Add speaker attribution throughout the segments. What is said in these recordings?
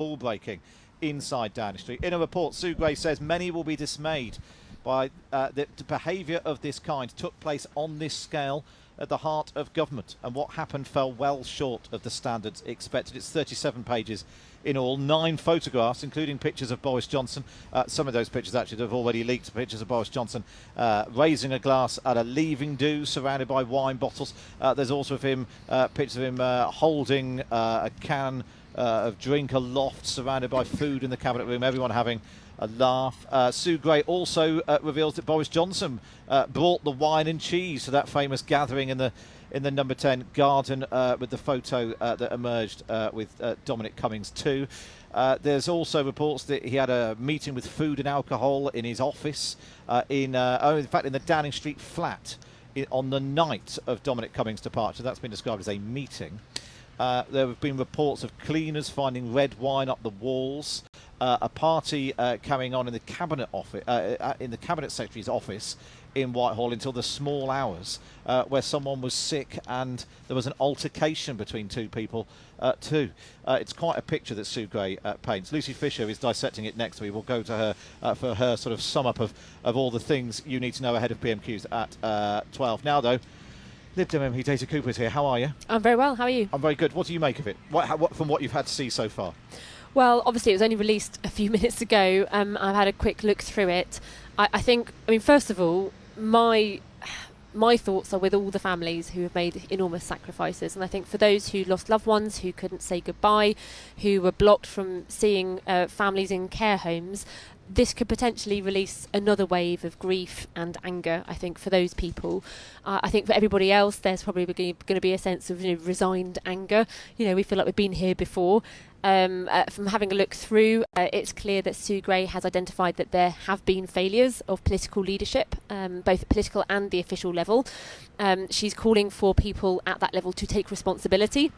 Speaker 1: all breaking inside Downing Street. In a report, Sue Gray says many will be dismayed by the behaviour of this kind took place on this scale at the heart of government, and what happened fell well short of the standards expected. It's 37 pages in all, 9 photographs, including pictures of Boris Johnson. Some of those pictures actually have already leaked, pictures of Boris Johnson raising a glass at a leaving do, surrounded by wine bottles. There's also of him pictures of him holding a can of drink aloft, surrounded by food in the cabinet room, everyone having a laugh. Sue Gray also reveals that Boris Johnson brought the wine and cheese to that famous gathering in the number 10 garden with the photo that emerged with Dominic Cummings too. There's also reports that he had a meeting with food and alcohol in his office in fact in the Downing Street flat on the night of Dominic Cummings' departure. That's been described as a meeting. There have been reports of cleaners finding red wine up the walls. A party carrying on in the cabinet office, in the cabinet secretary's office in Whitehall until the small hours, where someone was sick and there was an altercation between 2 people too. It's quite a picture that Sue Gray paints. Lucy Fisher is dissecting it next week. We'll go to her for her sort of sum up of all the things you need to know ahead of PMQs at 12. Now though, Lib Dem MP Data Cooper's here. How are you?
Speaker 2: I'm very well. How are you?
Speaker 1: I'm very good. What do you make of it? What from what you've had to see so far?
Speaker 2: Well, obviously it was only released a few minutes ago. I've had a quick look through it. I think, first of all, my thoughts are with all the families who have made enormous sacrifices, and I think for those who lost loved ones, who couldn't say goodbye, who were blocked from seeing families in care homes, this could potentially release another wave of grief and anger, I think, for those people. I think for everybody else, there's probably going to be a sense of resigned anger. We feel like we've been here before. From having a look through, it's clear that Sue Gray has identified that there have been failures of political leadership, both at political and the official level. She's calling for people at that level to take responsibility.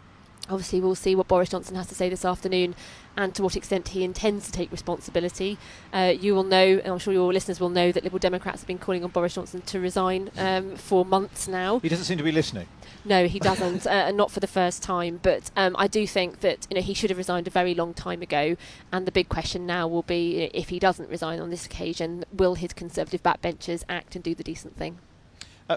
Speaker 2: Obviously, we'll see what Boris Johnson has to say this afternoon and to what extent he intends to take responsibility. You will know, and I'm sure your listeners will know, that Liberal Democrats have been calling on Boris Johnson to resign for months now.
Speaker 1: He doesn't seem to be listening.
Speaker 2: No, he doesn't, and not for the first time. But I do think that he should have resigned a very long time ago. And the big question now will be, if he doesn't resign on this occasion, will his Conservative backbenchers act and do the decent thing?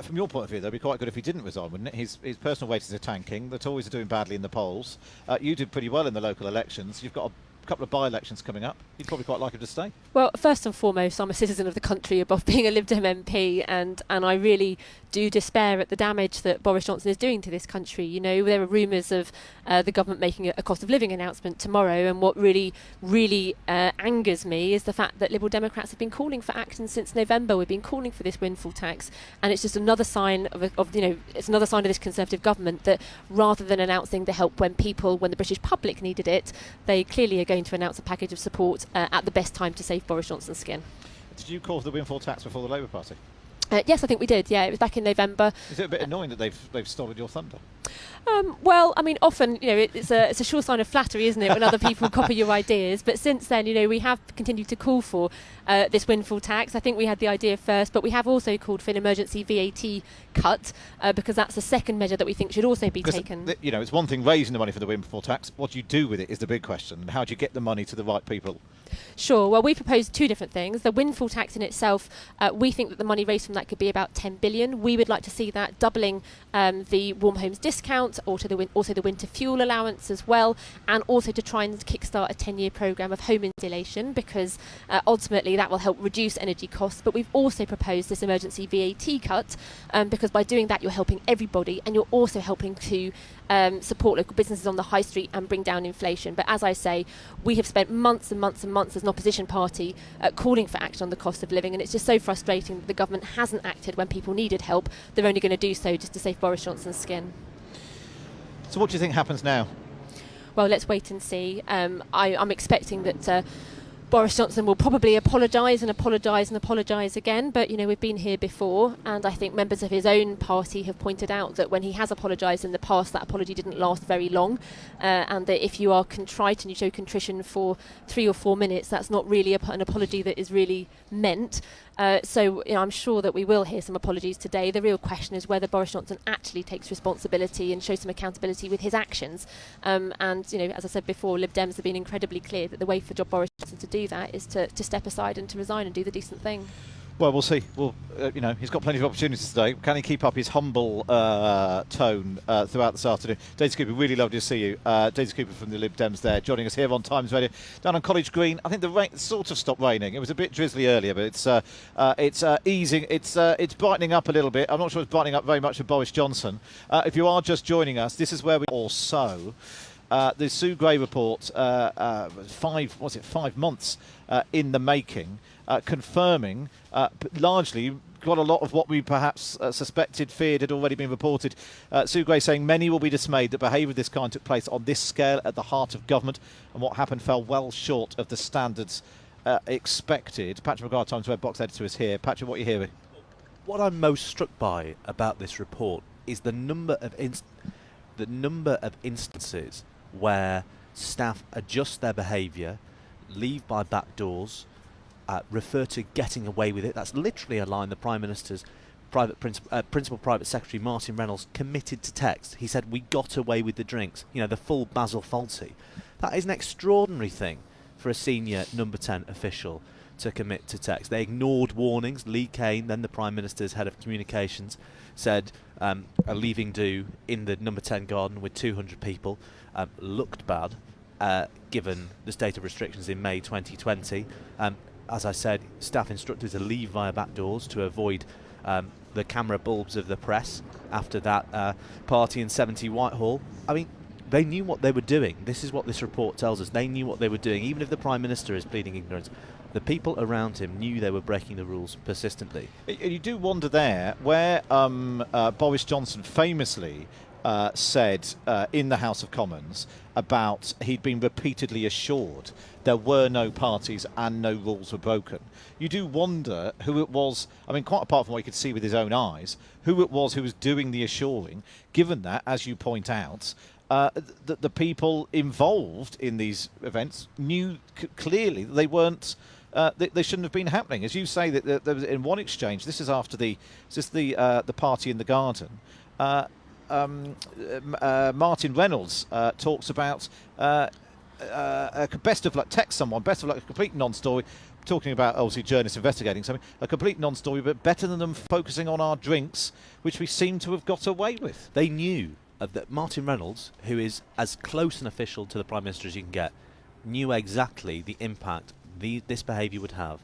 Speaker 1: From your point of view, though, it'd be quite good if he didn't resign, wouldn't it? His personal weight is tanking. The Tories are doing badly in the polls. You did pretty well in the local elections. You've got a couple of by-elections coming up. You'd probably quite like him to stay. Well,
Speaker 2: first and foremost, I'm a citizen of the country above being a Lib Dem MP, and I really do despair at the damage that Boris Johnson is doing to this country. There are rumours of the government making a cost of living announcement tomorrow, and what really angers me is the fact that Liberal Democrats have been calling for action since November. We've been calling for this windfall tax, and it's just another sign it's another sign of this Conservative government that rather than announcing the help when the British public needed it, they clearly are going to announce a package of support at the best time to save Boris Johnson's skin.
Speaker 1: Did you call for the windfall tax before the Labour Party?
Speaker 2: Yes, I think we did. Yeah, it was back in November.
Speaker 1: Is it a bit annoying that they've stolen your thunder?
Speaker 2: Well, often, it's a sure sign of flattery, isn't it, when other people copy your ideas. But since then, we have continued to call for this windfall tax. I think we had the idea first, but we have also called for an emergency VAT cut because that's the second measure that we think should also be taken.
Speaker 1: It's one thing raising the money for the windfall tax. What do you do with it is the big question. And how do you get the money to the right people?
Speaker 2: Sure. Well, we proposed 2 different things. The windfall tax in itself, we think that the money raised from that could be about 10 billion. We would like to see that doubling the warm homes discount, also the winter fuel allowance as well, and also to try and kickstart a 10-year programme of home insulation, because ultimately that will help reduce energy costs. But we've also proposed this emergency VAT cut because by doing that you're helping everybody, and you're also helping to support local businesses on the high street and bring down inflation. But as I say, we have spent months and months and months as an opposition party calling for action on the cost of living, and it's just so frustrating that the government hasn't acted when people needed help. They're only going to do so just to save Boris Johnson's skin.
Speaker 1: So what do you think happens now?
Speaker 2: Well, let's wait and see. I'm expecting that Boris Johnson will probably apologise and apologise and apologise again, but we've been here before, and I think members of his own party have pointed out that when he has apologised in the past, that apology didn't last very long, and that if you are contrite and you show contrition for 3 or 4 minutes, that's not really an apology that is really meant. So I'm sure that we will hear some apologies today. The real question is whether Boris Johnson actually takes responsibility and shows some accountability with his actions. And as I said before, Lib Dems have been incredibly clear that the way for Boris Johnson to do that is to step aside and to resign and do the decent thing.
Speaker 1: Well, we'll see. Well, he's got plenty of opportunities today. Can he keep up his humble tone throughout this afternoon? Daisy Cooper, really lovely to see you. Daisy Cooper from the Lib Dems there, joining us here on Times Radio down on College Green. I think the rain sort of stopped raining. It was a bit drizzly earlier, but it's easing. It's brightening up a little bit. I'm not sure it's brightening up very much for Boris Johnson. If you are just joining us, this is where we also. The Sue Gray report, 5 months in the making, confirming largely got a lot of what we perhaps suspected, feared had already been reported. Sue Gray saying many will be dismayed that behaviour of this kind took place on this scale at the heart of government, and what happened fell well short of the standards expected. Patrick McGrath, Times Red Box editor, is here. Patrick, what are you hearing?
Speaker 3: What I'm most struck by about this report is the number of instances where staff adjust their behaviour, leave by back doors, refer to getting away with it. That's literally a line the Prime Minister's Principal Private Secretary Martin Reynolds committed to text. He said, "We got away with the drinks." The full Basil Fawlty. That is an extraordinary thing for a senior number 10 official to commit to text. They ignored warnings. Lee Kane, then the Prime Minister's head of communications, said a leaving do in the number 10 garden with 200 people looked bad, given the state of restrictions in May 2020. As I said, staff instructed to leave via back doors to avoid the camera bulbs of the press after that party in 70 Whitehall. I mean, they knew what they were doing. This is what this report tells us. They knew what they were doing. Even if the Prime Minister is pleading ignorance, the people around him knew they were breaking the rules persistently.
Speaker 1: You do wonder there where Boris Johnson famously said in the House of Commons about he'd been repeatedly assured there were no parties and no rules were broken. You do wonder who it was, I mean, quite apart from what he could see with his own eyes, who it was who was doing the assuring, given that, as you point out, the people involved in these events knew clearly that they weren't, they shouldn't have been happening. As you say, that there was in one exchange, this is after the party in the garden, Martin Reynolds talks about best of luck, text someone, best of luck, a complete non-story, talking about obviously journalists investigating something, a complete non-story, but better than them focusing on our drinks, which we seem to have got away with.
Speaker 3: They knew that Martin Reynolds, who is as close an official to the Prime Minister as you can get, knew exactly the impact this behaviour would have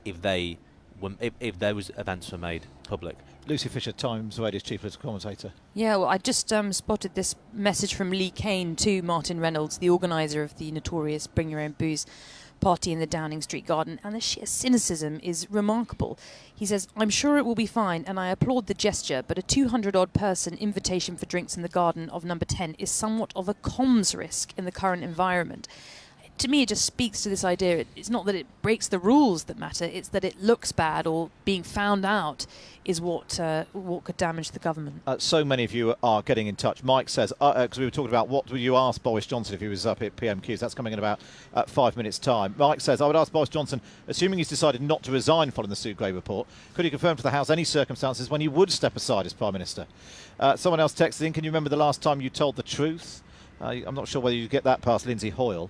Speaker 3: if those events were made public.
Speaker 1: Lucy Fisher, Times Radio's chief political commentator.
Speaker 4: Yeah, well, I just spotted this message from Lee Kane to Martin Reynolds, the organiser of the notorious Bring Your Own Booze party in the Downing Street garden, and the sheer cynicism is remarkable. He says, "I'm sure it will be fine, and I applaud the gesture, but a 200-odd person invitation for drinks in the garden of number 10 is somewhat of a comms risk in the current environment." To me, it just speaks to this idea. It's not that it breaks the rules that matter, it's that it looks bad, or being found out is what could damage the government.
Speaker 1: So many of you are getting in touch. Mike says, because we were talking about what would you ask Boris Johnson if he was up at PMQs. That's coming in about 5 minutes' time. Mike says, I would ask Boris Johnson, assuming he's decided not to resign following the Sue Gray report, could he confirm to the House any circumstances when he would step aside as Prime Minister? Someone else texted in, can you remember the last time you told the truth? I'm not sure whether you get that past Lindsay Hoyle.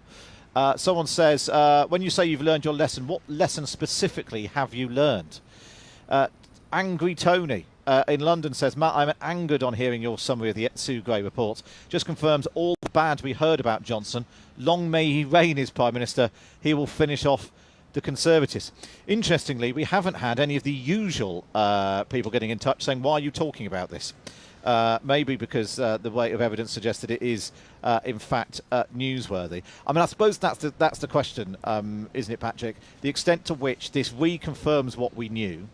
Speaker 1: Someone says, when you say you've learned your lesson, what lesson specifically have you learned? Angry Tony in London says, Matt, I'm angered on hearing your summary of the Sue Gray report. Just confirms all the bad we heard about Johnson. Long may he reign as Prime Minister. He will finish off the Conservatives. Interestingly, we haven't had any of the usual people getting in touch saying, why are you talking about this? Maybe because the weight of evidence suggests that it is, in fact, newsworthy. I mean, I suppose that's the question, isn't it, Patrick? The extent to which this reconfirms what we knew,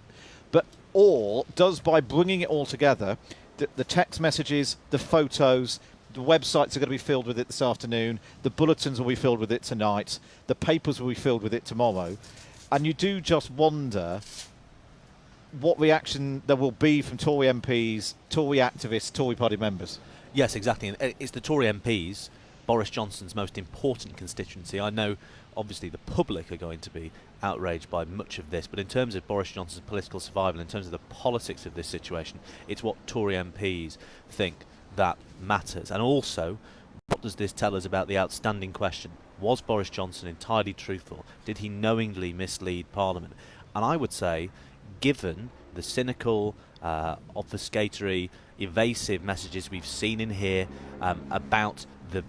Speaker 1: or does, by bringing it all together, the text messages, the photos, The websites are going to be filled with it this afternoon. The bulletins will be filled with it tonight. The papers will be filled with it tomorrow. And you do just wonder what reaction there will be from Tory MPs, Tory activists, Tory party members.
Speaker 3: Yes, exactly. And it's the Tory MPs, Boris Johnson's most important constituency. I know, obviously, the public are going to be outraged by much of this, but in terms of Boris Johnson's political survival, in terms of the politics of this situation, it's what Tory MPs think that matters. And also, what does this tell us about the outstanding question? Was Boris Johnson entirely truthful? Did he knowingly mislead Parliament? And I would say, given the cynical, obfuscatory, evasive messages we've seen in here about that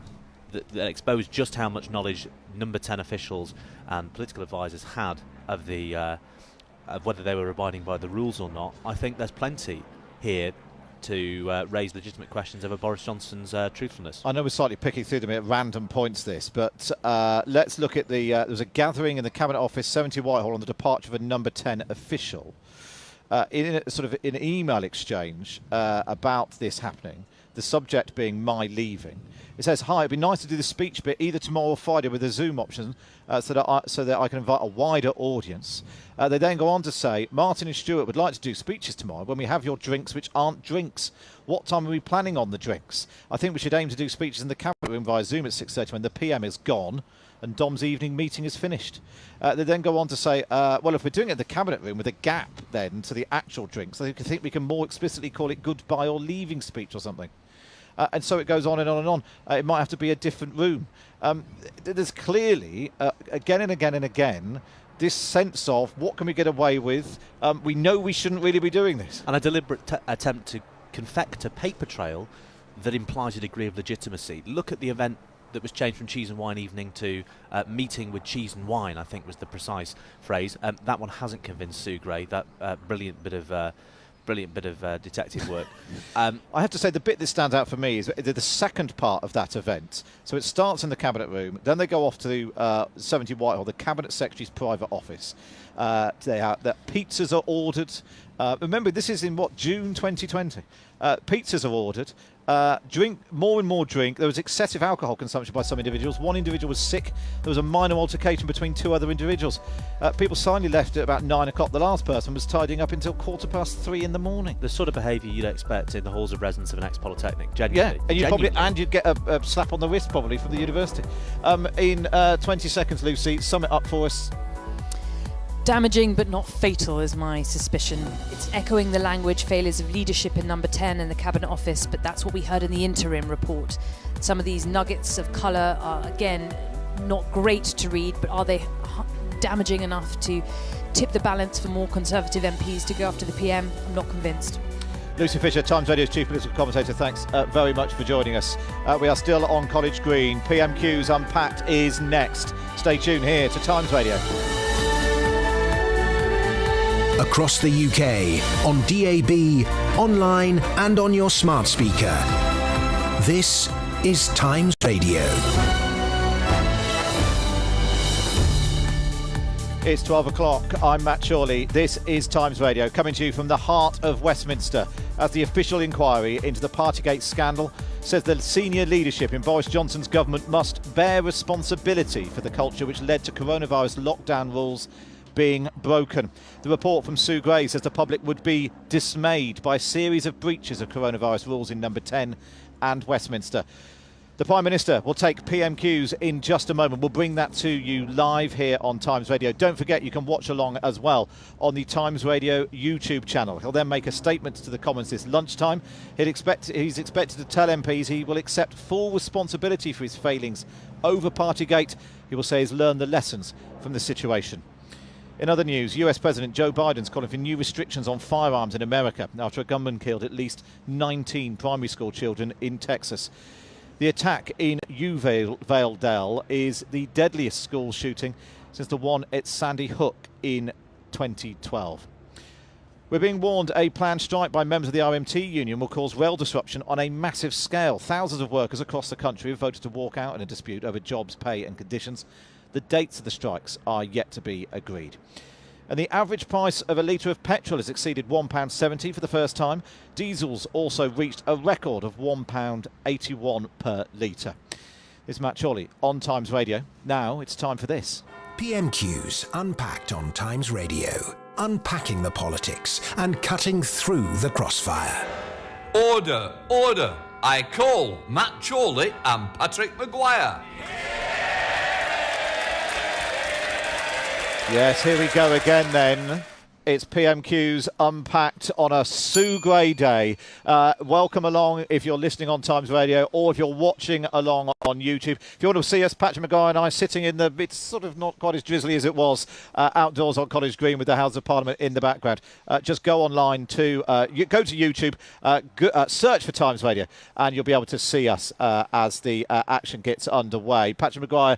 Speaker 3: expose just how much knowledge number 10 officials and political advisors had of the of whether they were abiding by the rules or not, I think there's plenty here to raise legitimate questions over Boris Johnson's truthfulness.
Speaker 1: I know we're slightly picking through them at random points this, but let's look at the... there was a gathering in the Cabinet Office, 70 Whitehall, on the departure of a number 10 official. In an email exchange about this happening, the subject being my leaving. It says, "Hi, it'd be nice to do the speech bit either tomorrow or Friday with a Zoom option so that I can invite a wider audience." They then go on to say, "Martin and Stuart would like to do speeches tomorrow when we have your drinks, which aren't drinks. What time are we planning on the drinks? I think we should aim to do speeches in the Cabinet Room via Zoom at 6:30 when the PM is gone and Dom's evening meeting is finished." They then go on to say, well, if we're doing it in the Cabinet Room with a gap then to the actual drinks, I think we can more explicitly call it goodbye or leaving speech or something. And so it goes on and on and on. It might have to be a different room. There's clearly, again and again and again, this sense of what can we get away with? We know we shouldn't really be doing this.
Speaker 3: And a deliberate attempt to confect a paper trail that implies a degree of legitimacy. Look at the event that was changed from cheese and wine evening to meeting with cheese and wine, I think was the precise phrase. That one hasn't convinced Sue Gray, that brilliant bit of detective work.
Speaker 1: I have to say the bit that stands out for me is the second part of that event. So it starts in the Cabinet Room, then they go off to 70 Whitehall, the Cabinet Secretary's private office. The pizzas are ordered. Remember, this is in June 2020. Pizzas are ordered. Drink, more and more drink. There was excessive alcohol consumption by some individuals. One individual was sick. There was a minor altercation between two other individuals. People silently left at about 9 o'clock. The last person was tidying up until 3:15 in the morning.
Speaker 3: The sort of behaviour you'd expect in the halls of residence of an ex-polytechnic. Genuinely.
Speaker 1: Yeah, and you'd get a slap on the wrist probably from the university. In 20 seconds, Lucy, sum it up for us.
Speaker 4: Damaging but not fatal is my suspicion. It's echoing the language failures of leadership in number 10 in the Cabinet Office, but that's what we heard in the interim report. Some of these nuggets of colour are, again, not great to read, but are they damaging enough to tip the balance for more Conservative MPs to go after the PM? I'm not convinced.
Speaker 1: Lucy Fisher, Times Radio's chief political commentator, thanks very much for joining us. We are still on College Green. PMQs Unpacked is next. Stay tuned here to Times Radio.
Speaker 5: Across the UK, on DAB, online and on your smart speaker. This is Times Radio.
Speaker 1: It's 12 o'clock. I'm Matt Chorley. This is Times Radio, coming to you from the heart of Westminster as the official inquiry into the Partygate scandal says the senior leadership in Boris Johnson's government must bear responsibility for the culture which led to coronavirus lockdown rules being broken. The report from Sue Gray says the public would be dismayed by a series of breaches of coronavirus rules in number 10 and Westminster. The Prime Minister will take PMQs in just a moment. We'll bring that to you live here on Times Radio. Don't forget you can watch along as well on the Times Radio YouTube channel. He'll then make a statement to the Commons this lunchtime. He's expected to tell MPs he will accept full responsibility for his failings over Partygate. He will say he's learned the lessons from the situation. In other news, US President Joe Biden's calling for new restrictions on firearms in America after a gunman killed at least 19 primary school children in Texas. The attack in Uvalde is the deadliest school shooting since the one at Sandy Hook in 2012. We're being warned a planned strike by members of the RMT union will cause rail disruption on a massive scale. Thousands of workers across the country have voted to walk out in a dispute over jobs, pay and conditions. The dates of the strikes are yet to be agreed. And the average price of a litre of petrol has exceeded £1.70 for the first time. Diesels also reached a record of £1.81 per litre. This is Matt Chorley on Times Radio. Now it's time for this.
Speaker 5: PMQs Unpacked on Times Radio. Unpacking the politics and cutting through the crossfire.
Speaker 6: Order, order. I call Matt Chorley and Patrick Maguire.
Speaker 1: Yes, here we go again then. It's PMQs Unpacked on a Sue Gray day. Welcome along if you're listening on Times Radio or if you're watching along on YouTube. If you want to see us, Patrick Maguire and I sitting in the, it's sort of not quite as drizzly as it was, outdoors on College Green with the House of Parliament in the background. Just go online to, go to YouTube, search for Times Radio and you'll be able to see us as the action gets underway. Patrick Maguire,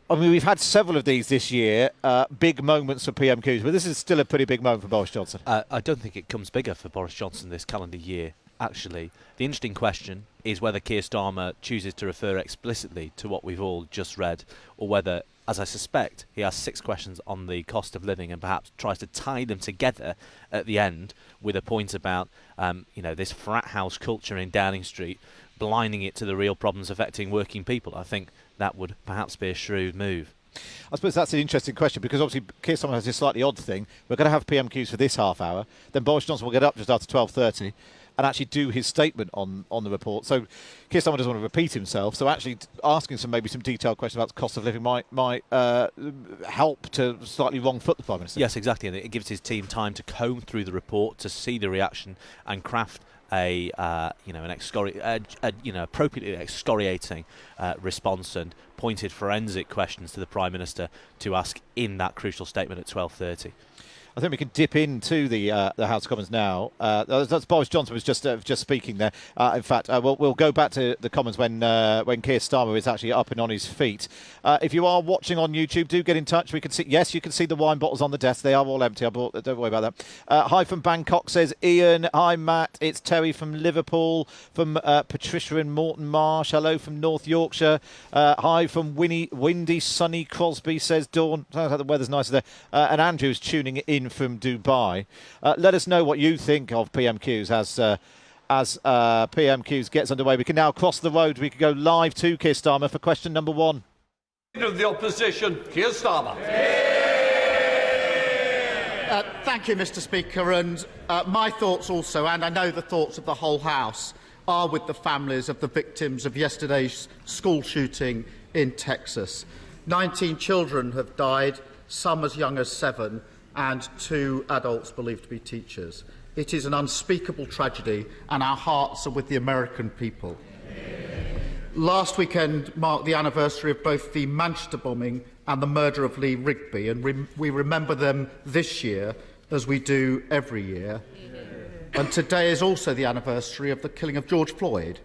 Speaker 1: I mean, we've had several of these this year, big moments for PMQs, but this is still a pretty big moment for Boris Johnson.
Speaker 3: I don't think it comes bigger for Boris Johnson this calendar year, actually. The interesting question is whether Keir Starmer chooses to refer explicitly to what we've all just read, or whether, as I suspect, he has 6 questions on the cost of living and perhaps tries to tie them together at the end with a point about, this frat house culture in Downing Street, blinding it to the real problems affecting working people. I think that would perhaps be a shrewd move.
Speaker 1: I suppose that's an interesting question because obviously Keir Starmer has this slightly odd thing. We're going to have PMQs for this half hour. Then Boris Johnson will get up just after 12:30 and actually do his statement on the report. So Keir Starmer doesn't want to repeat himself. So actually asking maybe some detailed questions about the cost of living might help to slightly wrong foot the Prime Minister.
Speaker 3: Yes, exactly. And it gives his team time to comb through the report, to see the reaction and craft an appropriately excoriating response and pointed forensic questions to the Prime Minister to ask in that crucial statement at 12:30.
Speaker 1: I think we can dip into the House of Commons now. That's Boris Johnson was just speaking there. In fact, we'll go back to the Commons when Keir Starmer is actually up and on his feet. If you are watching on YouTube, do get in touch. We can see. Yes, you can see the wine bottles on the desk. They are all empty. Don't worry about that. Hi from Bangkok, says Ian. Hi Matt. It's Terry from Liverpool. From Patricia in Moreton Marsh. Hello from North Yorkshire. Hi from windy, sunny Crosby, says Dawn. Sounds like the weather's nicer there. And Andrew's tuning in from Dubai. Let us know what you think of PMQs as PMQs gets underway. We can now cross the road. We can go live to Keir Starmer for question number 1.
Speaker 6: Leader of the opposition, Keir Starmer.
Speaker 7: Thank you, Mr. Speaker, and my thoughts also, and I know the thoughts of the whole House, are with the families of the victims of yesterday's school shooting in Texas. 19 children have died, some as young as 7, and 2 adults believed to be teachers. It is an unspeakable tragedy, and our hearts are with the American people. Last weekend marked the anniversary of both the Manchester bombing and the murder of Lee Rigby, and we remember them this year, as we do every year. And today is also the anniversary of the killing of George Floyd,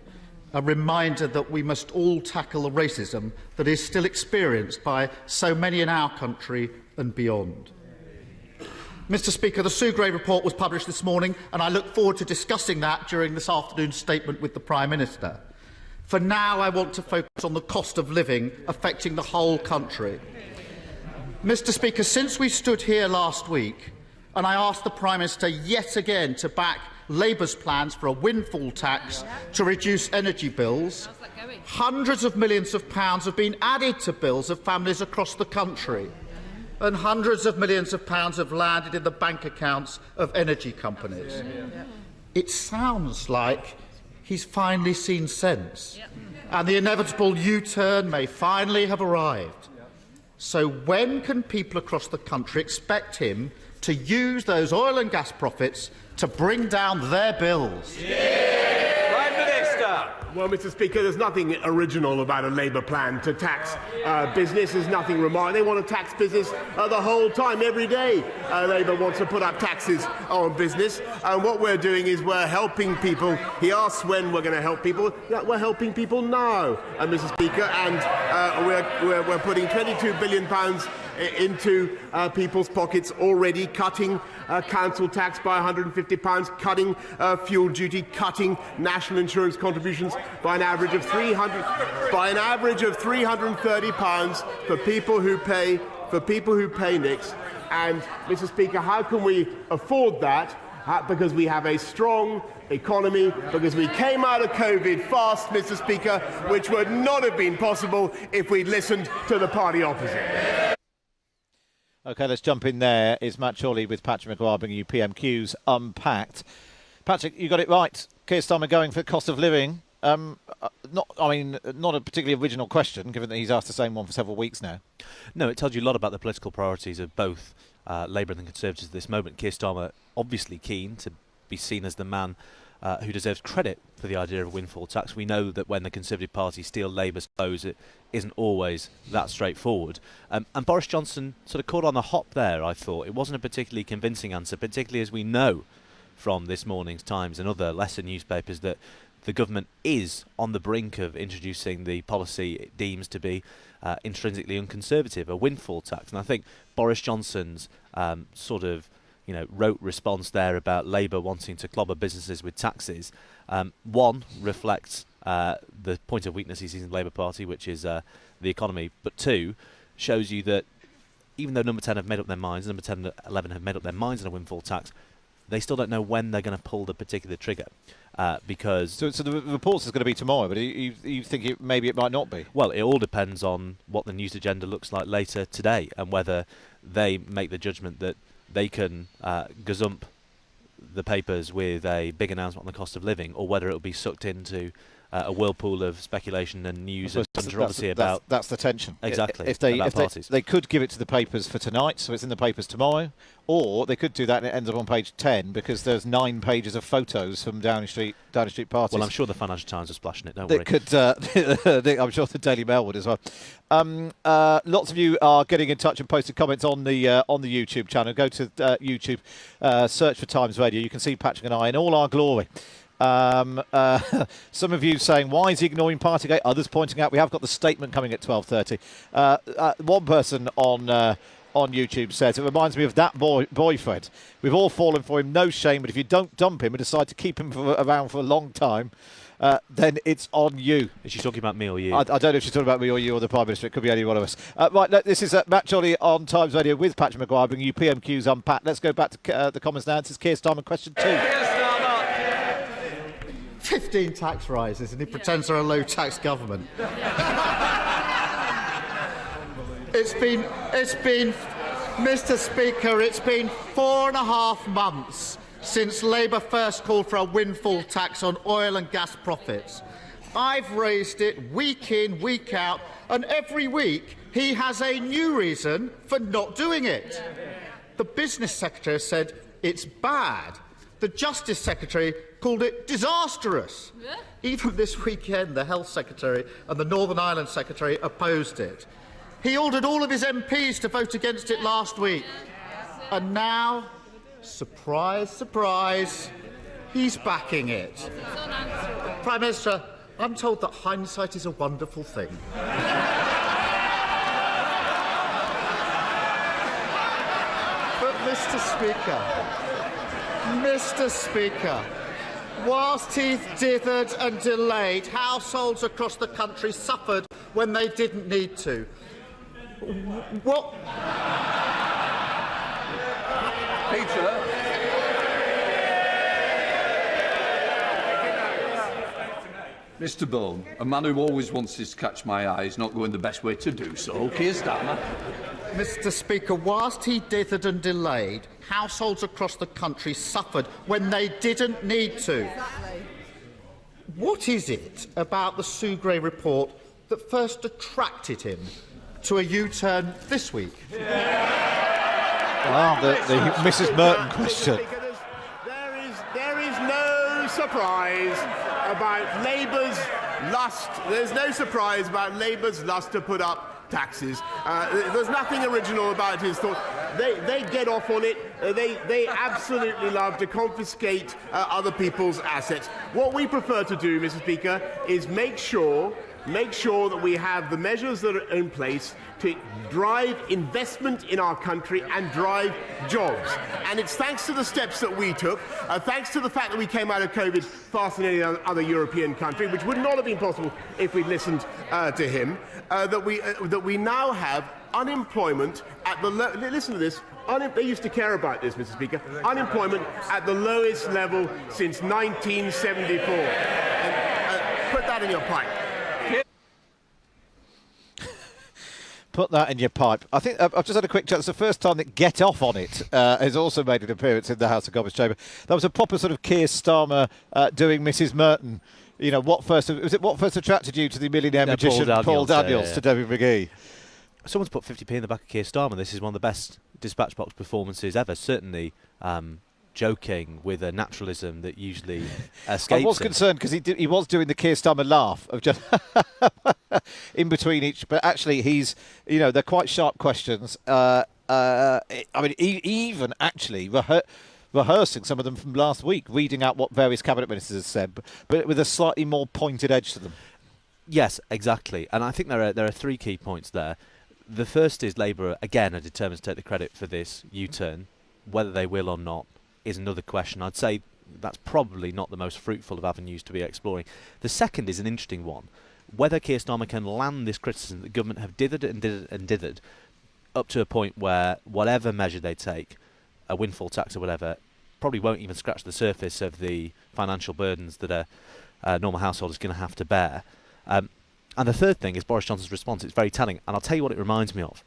Speaker 7: a reminder that we must all tackle the racism that is still experienced by so many in our country and beyond. Mr. Speaker, the Sue Gray report was published this morning, and I look forward to discussing that during this afternoon's statement with the Prime Minister. For now, I want to focus on the cost of living affecting the whole country. Mr. Speaker, since we stood here last week and I asked the Prime Minister yet again to back Labour's plans for a windfall tax to reduce energy bills, hundreds of millions of pounds have been added to bills of families across the country, and hundreds of millions of pounds have landed in the bank accounts of energy companies. It sounds like he's finally seen sense, and the inevitable U-turn may finally have arrived. So when can people across the country expect him to use those oil and gas profits to bring down their bills?
Speaker 6: Prime Minister.
Speaker 8: Well, Mr. Speaker, there's nothing original about a Labour plan to tax business. There's nothing remarkable. They want to tax business the whole time, every day. Labour wants to put up taxes on business. And what we're doing is we're helping people. He asks when we're going to help people. We're helping people now, Mr. Speaker. And we're putting £22 billion into people's pockets already, cutting council tax by £150, cutting fuel duty, cutting national insurance contributions by an average of £330 for people who pay for people who pay NICs. And, Mr. Speaker, how can we afford that? Because we have a strong economy, because we came out of COVID fast, Mr. Speaker, which would not have been possible if we'd listened to the party opposite.
Speaker 1: OK, let's jump in there. Is Matt Chorley with Patrick Maguire bringing you PMQs Unpacked. Patrick, you got it right. Keir Starmer going for cost of living. Not a particularly original question, given that he's asked the same one for several weeks now.
Speaker 3: No, it tells you a lot about the political priorities of both Labour and the Conservatives at this moment. Keir Starmer obviously keen to be seen as the man who deserves credit for the idea of a windfall tax. We know that when the Conservative Party steal Labour's clothes, it isn't always that straightforward. And Boris Johnson sort of caught on the hop there, I thought. It wasn't a particularly convincing answer, particularly as we know from this morning's Times and other lesser newspapers that the government is on the brink of introducing the policy it deems to be intrinsically unconservative, a windfall tax. And I think Boris Johnson's rote response there about Labour wanting to clobber businesses with taxes, one, reflects the point of weakness he sees in the Labour Party, which is the economy, but two, shows you that even though number 10 have made up their minds, number 10 and 11 have made up their minds on a windfall tax, they still don't know when they're going to pull the particular trigger. Because so the reports is going to be tomorrow, but you think maybe it might not be? Well, it all depends on what the news agenda looks like later today and whether they make the judgment that they can gazump the papers with a big announcement on the cost of living, or whether it will be sucked into a whirlpool of speculation and news and controversy about.
Speaker 1: That's the tension.
Speaker 3: Exactly.
Speaker 1: If they could give it to the papers for tonight, so it's in the papers tomorrow, or they could do that and it ends up on page 10 because there's 9 pages of photos from Downing Street parties.
Speaker 3: Well, I'm sure the Financial Times are splashing it. Don't
Speaker 1: they
Speaker 3: worry.
Speaker 1: Could. I'm sure the Daily Mail would as well. Lots of you are getting in touch and posting comments on the YouTube channel. Go to YouTube, search for Times Radio. You can see Patrick and I in all our glory. Some of you saying, why is he ignoring Partygate? Others pointing out we have got the statement coming at 12:30. One person on YouTube says, it reminds me of that boyfriend. We've all fallen for him, no shame, but if you don't dump him and decide to keep him around for a long time, then it's on you.
Speaker 3: Is she talking about me or you?
Speaker 1: I don't know if she's talking about me or you or the Prime Minister. It could be any one of us. Right, this is Matt Chorley on Times Radio with Patrick Maguire bringing you PMQs Unpacked. Let's go back to the Commons now. This is Keir Starmer, question 2.
Speaker 7: 15 tax rises, and he pretends they're a low-tax government. It's been, Mr. Speaker, it's been 4.5 months since Labour first called for a windfall tax on oil and gas profits. I've raised it week in, week out, and every week he has a new reason for not doing it. The Business Secretary said it's bad. The Justice Secretary called it disastrous. Yeah. Even this weekend, the Health Secretary and the Northern Ireland Secretary opposed it. He ordered all of his MPs to vote against it last week. And now, surprise, surprise, he's backing it. Prime Minister, I'm told that hindsight is a wonderful thing. But, Mr. Speaker, whilst he dithered and delayed, households across the country suffered when they didn't need to. What?
Speaker 6: Peter? Mr. Bone, a man who always wants to catch my eye is not going the best way to do so. Keir Starmer.
Speaker 7: Mr. Speaker, whilst he dithered and delayed, households across the country suffered when they didn't need to. What is it about the Sue Gray report that first attracted him to a U-turn this week?
Speaker 1: The Mrs. Merton question.
Speaker 8: There is no surprise about Labour's lust. There's no surprise about Labour's lust to put up taxes. There's nothing original about his thought. They get off on it. They absolutely love to confiscate other people's assets. What we prefer to do, Mr. Speaker, is make sure that we have the measures that are in place to drive investment in our country and drive jobs. And it's thanks to the steps that we took, thanks to the fact that we came out of COVID faster than any other European country, which would not have been possible if we'd listened to him, that we now have unemployment at the listen to this. They used to care about this, Mr. Speaker. Unemployment at the lowest level since 1974. Put that in your pipe.
Speaker 1: Put that in your pipe. I think I've just had a quick chat. It's the first time that Get Off on It has also made an appearance in the House of Commons chamber. That was a proper sort of Keir Starmer doing Mrs. Merton. You know, what first attracted you to the millionaire magician Paul Daniels to Debbie McGee?
Speaker 3: Someone's put 50p in the back of Keir Starmer. This is one of the best dispatch box performances ever. Certainly joking with a naturalism that usually escapes
Speaker 1: I was
Speaker 3: him.
Speaker 1: concerned because he was doing the Keir Starmer laugh of just in between each, but actually they're quite sharp questions. I mean, even actually rehearsing some of them from last week, reading out what various cabinet ministers have said, but with a slightly more pointed edge to them.
Speaker 3: Yes, exactly. And I think there are three key points there. The first is Labour, again, are determined to take the credit for this U-turn. Whether they will or not is another question. I'd say that's probably not the most fruitful of avenues to be exploring. The second is an interesting one. Whether Keir Starmer can land this criticism that the government have dithered and dithered up to a point where whatever measure they take, a windfall tax or whatever, probably won't even scratch the surface of the financial burdens that a normal household is going to have to bear. And the third thing is Boris Johnson's response. It's very telling, and I'll tell you what it reminds me of.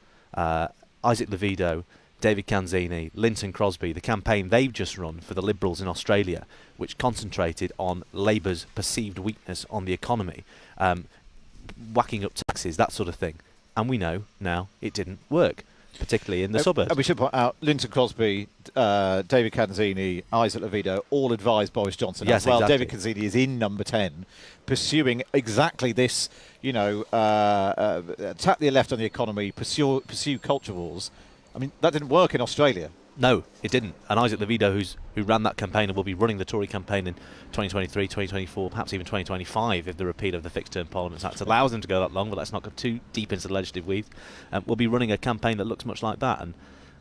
Speaker 3: Isaac Levido, David Canzini, Linton Crosby, the campaign they've just run for the Liberals in Australia, which concentrated on Labour's perceived weakness on the economy, whacking up taxes, that sort of thing. And we know now it didn't work, particularly in the suburbs.
Speaker 1: And we should point out Linton Crosby, David Canzini, Isaac Levido all advised Boris Johnson.
Speaker 3: Yes,
Speaker 1: well,
Speaker 3: exactly.
Speaker 1: David Canzini is in number 10, pursuing exactly this, attack the left on the economy, pursue culture wars. I mean, that didn't work in Australia.
Speaker 3: No, it didn't. And Isaac Levido, who ran that campaign and will be running the Tory campaign in 2023, 2024, perhaps even 2025 if the repeal of the Fixed Term Parliament Act allows him to go that long, but let's not go too deep into the legislative weeds. We'll be running a campaign that looks much like that. And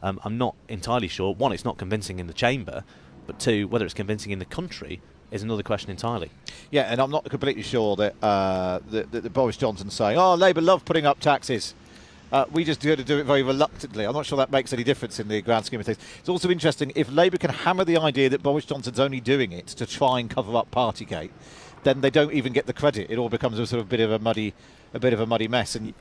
Speaker 3: I'm not entirely sure, one, it's not convincing in the chamber, but two, whether it's convincing in the country is another question entirely.
Speaker 1: Yeah, and I'm not completely sure that that Boris Johnson's saying, Labour love putting up taxes. We just do it very reluctantly. I'm not sure that makes any difference in the grand scheme of things. It's also interesting, if Labour can hammer the idea that Boris Johnson's only doing it to try and cover up Partygate, then they don't even get the credit. It all becomes a sort of bit of a muddy mess. And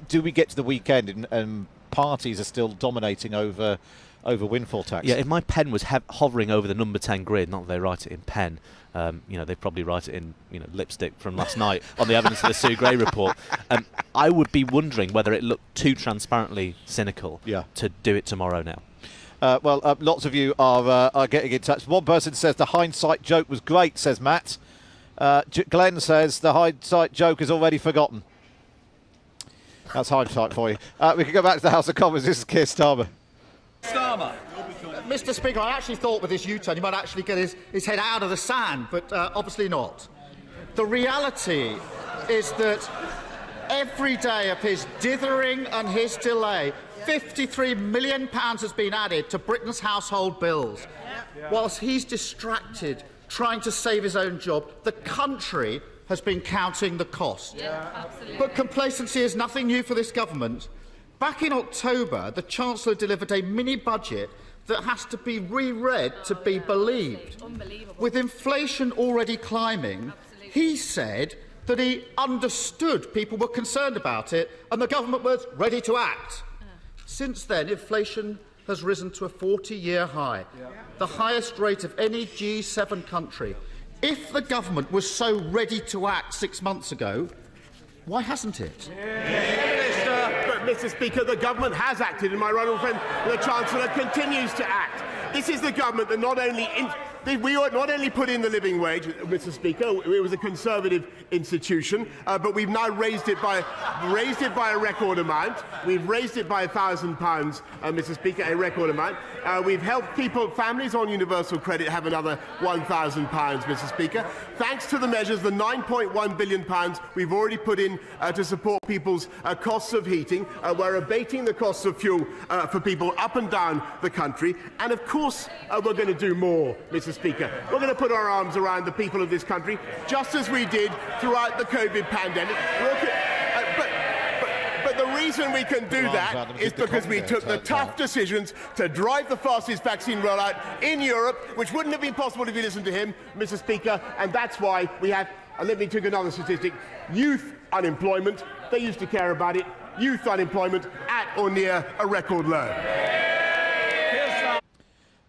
Speaker 1: do we get to the weekend and parties are still dominating over windfall tax?
Speaker 3: Yeah, if my pen was hovering over the number 10 grid, not that they write it in pen, they probably write it in lipstick from last night on the evidence of the Sue Gray report. I would be wondering whether it looked too transparently cynical to do it tomorrow now.
Speaker 1: Lots of you are getting in touch. One person says the hindsight joke was great, says Matt. Glenn says the hindsight joke is already forgotten. That's hindsight for you. We can go back to the House of Commons. This is Keir Starmer.
Speaker 7: Mr. Speaker, I actually thought with this U-turn he might actually get his head out of the sand, but obviously not. The reality is that every day of his dithering and his delay, £53 million has been added to Britain's household bills. Whilst he's distracted trying to save his own job, the country has been counting the cost. But complacency is nothing new for this government. Back in October, the Chancellor delivered a mini-budget that has to be reread to be believed. With inflation already climbing, he said that he understood people were concerned about it and the government was ready to act. Since then, inflation has risen to a 40-year high, the highest rate of any G7 country. If the government was so ready to act 6 months ago, why hasn't it?
Speaker 8: Mr. Speaker, the government has acted, and my right friend, the Chancellor, continues to act. This is the government that not only put in the living wage, Mr. Speaker. It was a Conservative institution, but we've now raised it by a record amount. We've raised it by £1,000, Mr. Speaker, a record amount. We've helped families on universal credit have another £1,000, Mr. Speaker. Thanks to the measures, the £9.1 billion we've already put in to support people's costs of heating. We're abating the costs of fuel for people up and down the country. And of course, we're going to do more, Mr. Speaker. We're going to put our arms around the people of this country, just as we did throughout the COVID pandemic. But the reason we can do that is because we took the tough decisions to drive the fastest vaccine rollout in Europe, which wouldn't have been possible if you listened to him, Mr. Speaker, and that's why we have, let me take another statistic, youth unemployment, they used to care about it, youth unemployment at or near a record low.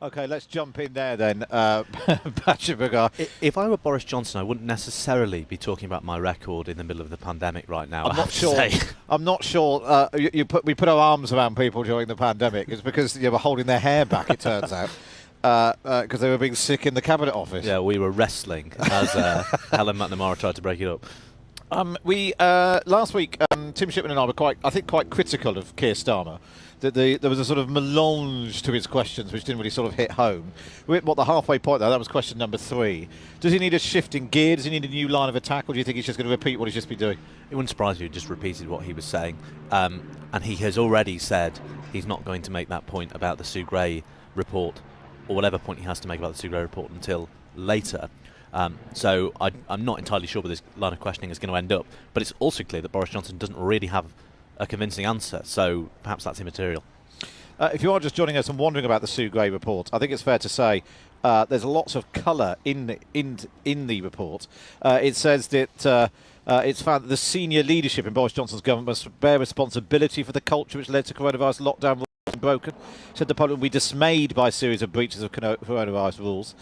Speaker 1: OK, let's jump in there then, Patrick Bugger.
Speaker 3: If I were Boris Johnson, I wouldn't necessarily be talking about my record in the middle of the pandemic right now.
Speaker 1: I'm not sure. I'm not sure. We put our arms around people during the pandemic. It's because you were holding their hair back. It turns out, because they were being sick in the Cabinet Office.
Speaker 3: Yeah, we were wrestling as Helen McNamara tried to break it up.
Speaker 1: Last week, Tim Shipman and I were quite critical of Keir Starmer. That there was a sort of melange to his questions which didn't really sort of hit home. We're at the halfway point there. That was question number 3. Does he need a shift in gear? Does he need a new line of attack? Or do you think he's just going to repeat what he's just been doing?
Speaker 3: It wouldn't surprise you, he just repeated what he was saying. And he has already said he's not going to make that point about the Sue Gray report, or whatever point he has to make about the Sue Gray report, until later. So I'm not entirely sure where this line of questioning is going to end up. But it's also clear that Boris Johnson doesn't really have a convincing answer, so perhaps that's immaterial.
Speaker 1: If you are just joining us and wondering about the Sue Gray report, I think it's fair to say there's lots of colour in the report. It says that it's found that the senior leadership in Boris Johnson's government must bear responsibility for the culture which led to coronavirus lockdown rules being broken. Said the Parliament will be dismayed by a series of breaches of coronavirus rules.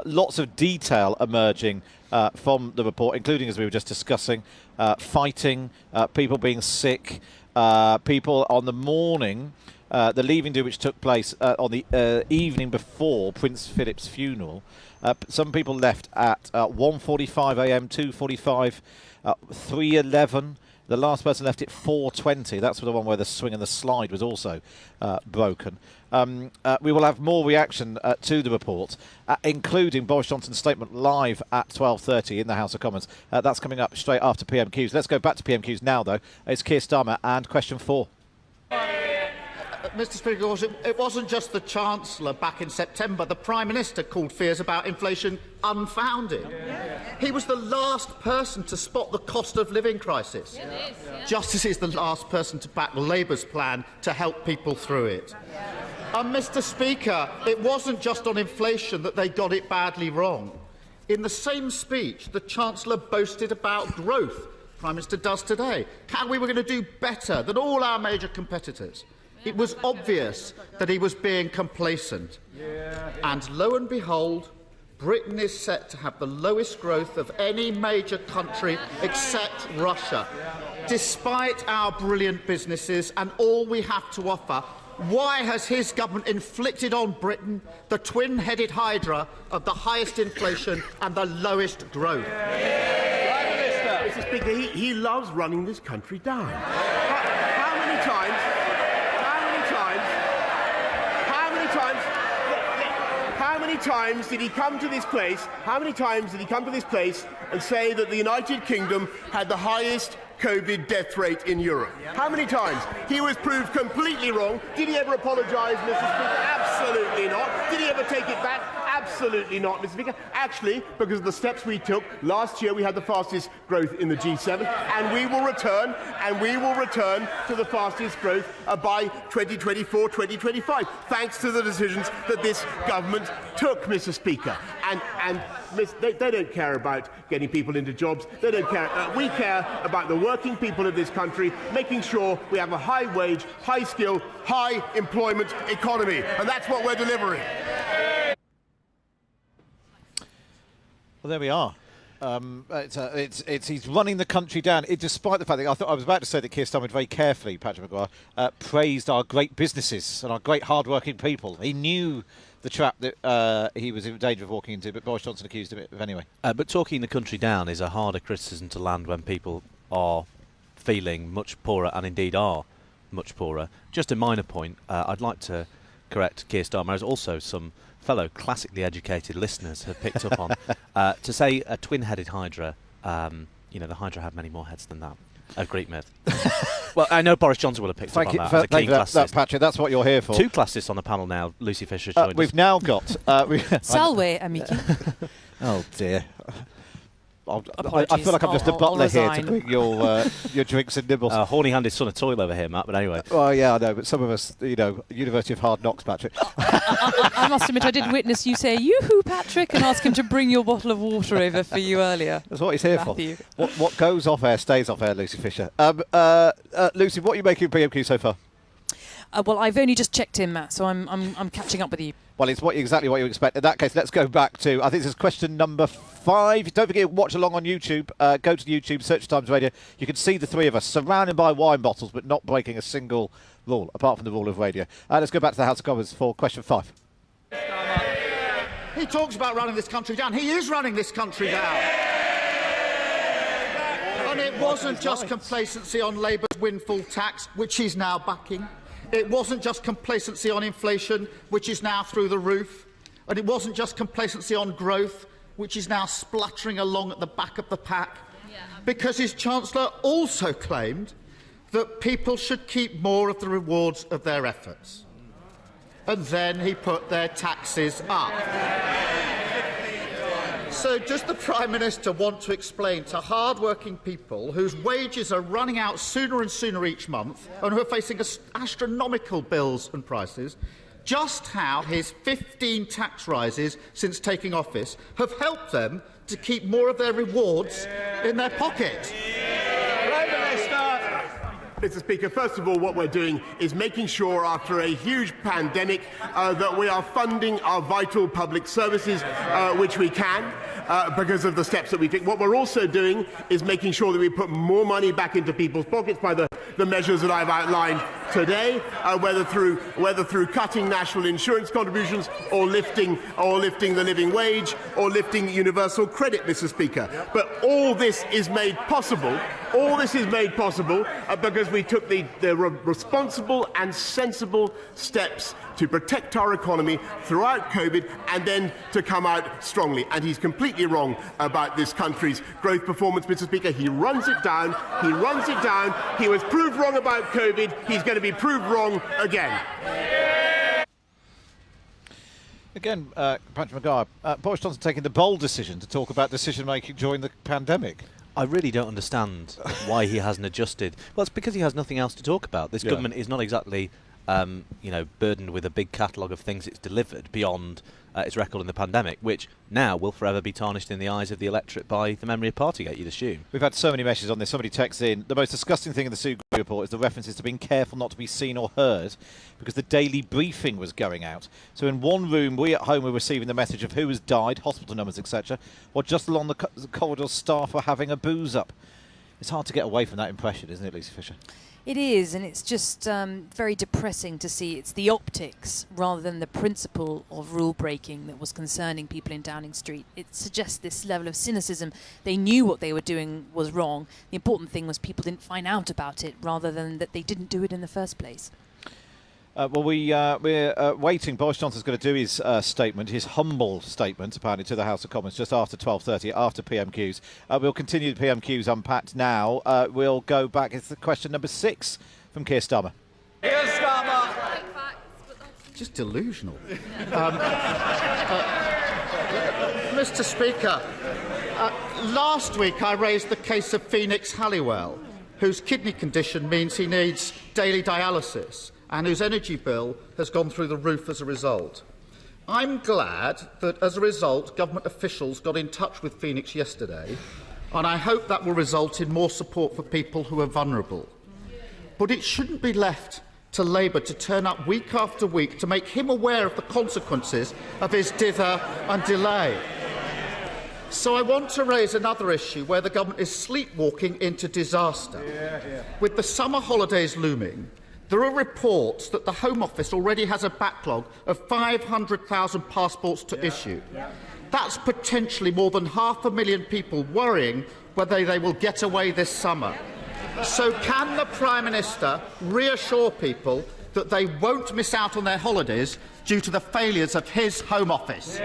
Speaker 1: Lots of detail emerging from the report, including, as we were just discussing, fighting, people being sick, people on the morning, the leaving do which took place on the evening before Prince Philip's funeral. Some people left at 1:45 a.m, 2:45, 3:11. The last person left at 4:20. That's the one where the swing and the slide was also broken. We will have more reaction to the report, including Boris Johnson's statement live at 12:30 in the House of Commons. That's coming up straight after PMQs. Let's go back to PMQs now, though. It's Keir Starmer and question 4.
Speaker 7: Mr. Speaker, it wasn't just the Chancellor back in September. The Prime Minister called fears about inflation unfounded. He was the last person to spot the cost of living crisis, just as he's the last person to back Labour's plan to help people through it. Mr. Speaker, it wasn't just on inflation that they got it badly wrong. In the same speech, the Chancellor boasted about growth. The Prime Minister does today. How we were going to do better than all our major competitors. It was obvious that he was being complacent. And lo and behold, Britain is set to have the lowest growth of any major country except Russia. Despite our brilliant businesses and all we have to offer, why has his government inflicted on Britain the twin-headed hydra of the highest inflation and the lowest growth?
Speaker 8: Mr. Speaker, he loves running this country down. How many times did he come to this place? How many times did he come to this place and say that the United Kingdom had the highest COVID death rate in Europe? How many times? He was proved completely wrong. Did he ever apologise, Mr. Speaker? Absolutely not. Did he ever take it back? Absolutely not, Mr. Speaker. Actually, because of the steps we took, last year we had the fastest growth in the G7, and we will return to the fastest growth by 2024, 2025, thanks to the decisions that this government took, Mr. Speaker. And they don't care about getting people into jobs. They don't care. We care about the working people of this country, making sure we have a high-wage, high-skill, high-employment economy, and that's what we're delivering.
Speaker 1: Well, there we are. He's running the country down, despite the fact that I was about to say that Keir Starmer very carefully, Patrick Maguire, praised our great businesses and our great hard-working people. He knew the trap that he was in danger of walking into, but Boris Johnson accused him of anyway.
Speaker 3: But talking the country down is a harder criticism to land when people are feeling much poorer, and indeed are much poorer. Just a minor point, I'd like to correct Keir Starmer, as also some fellow classically educated listeners have picked up on, to say a twin-headed hydra, the hydra had many more heads than that. A Greek myth. Well, I know Boris Johnson will have picked up on that.
Speaker 1: Thank you for that, Patrick. That's what you're here for.
Speaker 3: Two classists on the panel now. Lucy Fisher's joined us.
Speaker 1: We've now got...
Speaker 4: Salve, amici.
Speaker 1: Oh, dear.
Speaker 3: I
Speaker 1: feel like I'm just a butler here to bring your drinks and nibbles.
Speaker 3: Horny-handed son of toil over here, Matt. But anyway.
Speaker 1: Well, yeah, I know. But some of us, University of Hard Knocks, Patrick.
Speaker 4: I must admit, I did witness you say "yoo-hoo, Patrick," and ask him to bring your bottle of water over for you earlier.
Speaker 1: That's what he's here
Speaker 4: Matthew.
Speaker 1: for. What goes off air stays off air, Lucy Fisher. Lucy, what are you making of PMQ so far?
Speaker 4: Well, I've only just checked in, Matt, so I'm catching up with you.
Speaker 1: Well, it's exactly what you expect. In that case, let's go back to, I think this is question number 5. Don't forget to watch along on YouTube. Go to YouTube, search Times Radio. You can see the three of us surrounded by wine bottles, but not breaking a single rule, apart from the rule of radio. Let's go back to the House of Commons for question 5.
Speaker 7: He talks about running this country down. He is running this country down. And it wasn't just complacency on Labour's windfall tax, which he's now backing. It wasn't just complacency on inflation, which is now through the roof. And it wasn't just complacency on growth, which is now spluttering along at the back of the pack. Because his Chancellor also claimed that people should keep more of the rewards of their efforts. And then he put their taxes up. So does the Prime Minister want to explain to hard-working people whose wages are running out sooner and sooner each month and who are facing astronomical bills and prices just how his 15 tax rises since taking office have helped them to keep more of their rewards in their pocket?
Speaker 8: Mr. Speaker, first of all, what we're doing is making sure, after a huge pandemic, that we are funding our vital public services, which we can, because of the steps that we take. What we're also doing is making sure that we put more money back into people's pockets by the measures that I've outlined today, whether through cutting national insurance contributions or lifting the living wage or lifting universal credit, Mr. Speaker. But all this is made possible. Because we took the responsible and sensible steps to protect our economy throughout COVID and then to come out strongly. And he's completely wrong about this country's growth performance, Mr. Speaker. He runs it down. He was proved wrong about COVID. He's going to be proved wrong again.
Speaker 1: Again, Patrick Maguire, Boris Johnson taking the bold decision to talk about decision-making during the pandemic.
Speaker 3: I really don't understand why he hasn't adjusted. Well, it's because he has nothing else to talk about. This government is not exactly, burdened with a big catalogue of things it's delivered beyond its record in the pandemic, which now will forever be tarnished in the eyes of the electorate by the memory of Partygate, you'd assume.
Speaker 1: We've had so many messages on this. Somebody texts in, the most disgusting thing in the Sue Gray report is the references to being careful not to be seen or heard because the daily briefing was going out. So in one room, we at home were receiving the message of who has died, hospital numbers, etc., while just along the corridor, staff were having a booze up. It's hard to get away from that impression, isn't it, Lucy Fisher?
Speaker 4: It is, and it's just very depressing to see it's the optics rather than the principle of rule breaking that was concerning people in Downing Street. It suggests this level of cynicism. They knew what they were doing was wrong. The important thing was people didn't find out about it rather than that they didn't do it in the first place.
Speaker 1: We're waiting. Boris Johnson's going to do his statement, his humble statement, apparently, to the House of Commons just after 12:30, after PMQs. We'll continue the PMQs Unpacked now. We'll go back. It's the question number 6 from Keir Starmer.
Speaker 7: Keir Starmer! Just delusional. Mr. Speaker, last week I raised the case of Phoenix Halliwell, whose kidney condition means he needs daily dialysis and whose energy bill has gone through the roof as a result. I'm glad that, as a result, government officials got in touch with Phoenix yesterday, and I hope that will result in more support for people who are vulnerable. But it shouldn't be left to Labour to turn up week after week to make him aware of the consequences of his dither and delay. So I want to raise another issue where the government is sleepwalking into disaster. With the summer holidays looming, there are reports that the Home Office already has a backlog of 500,000 passports to issue. That's potentially more than 500,000 people worrying whether they will get away this summer. So can the Prime Minister reassure people that they won't miss out on their holidays due to the failures of his Home Office?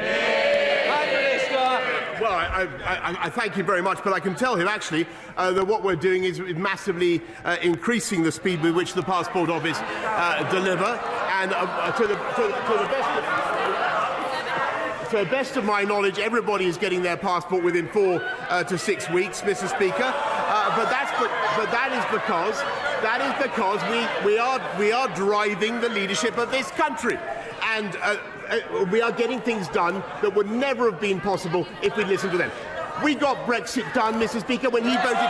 Speaker 8: Well, I thank you very much, but I can tell him actually that what we're doing is massively increasing the speed with which the Passport Office deliver, and to the best of my knowledge, everybody is getting their passport within 4 to 6 weeks, Mr. Speaker. But that is because we are driving the leadership of this country, and we are getting things done that would never have been possible if we'd listened to them. We got Brexit done, Mr. Speaker, when he voted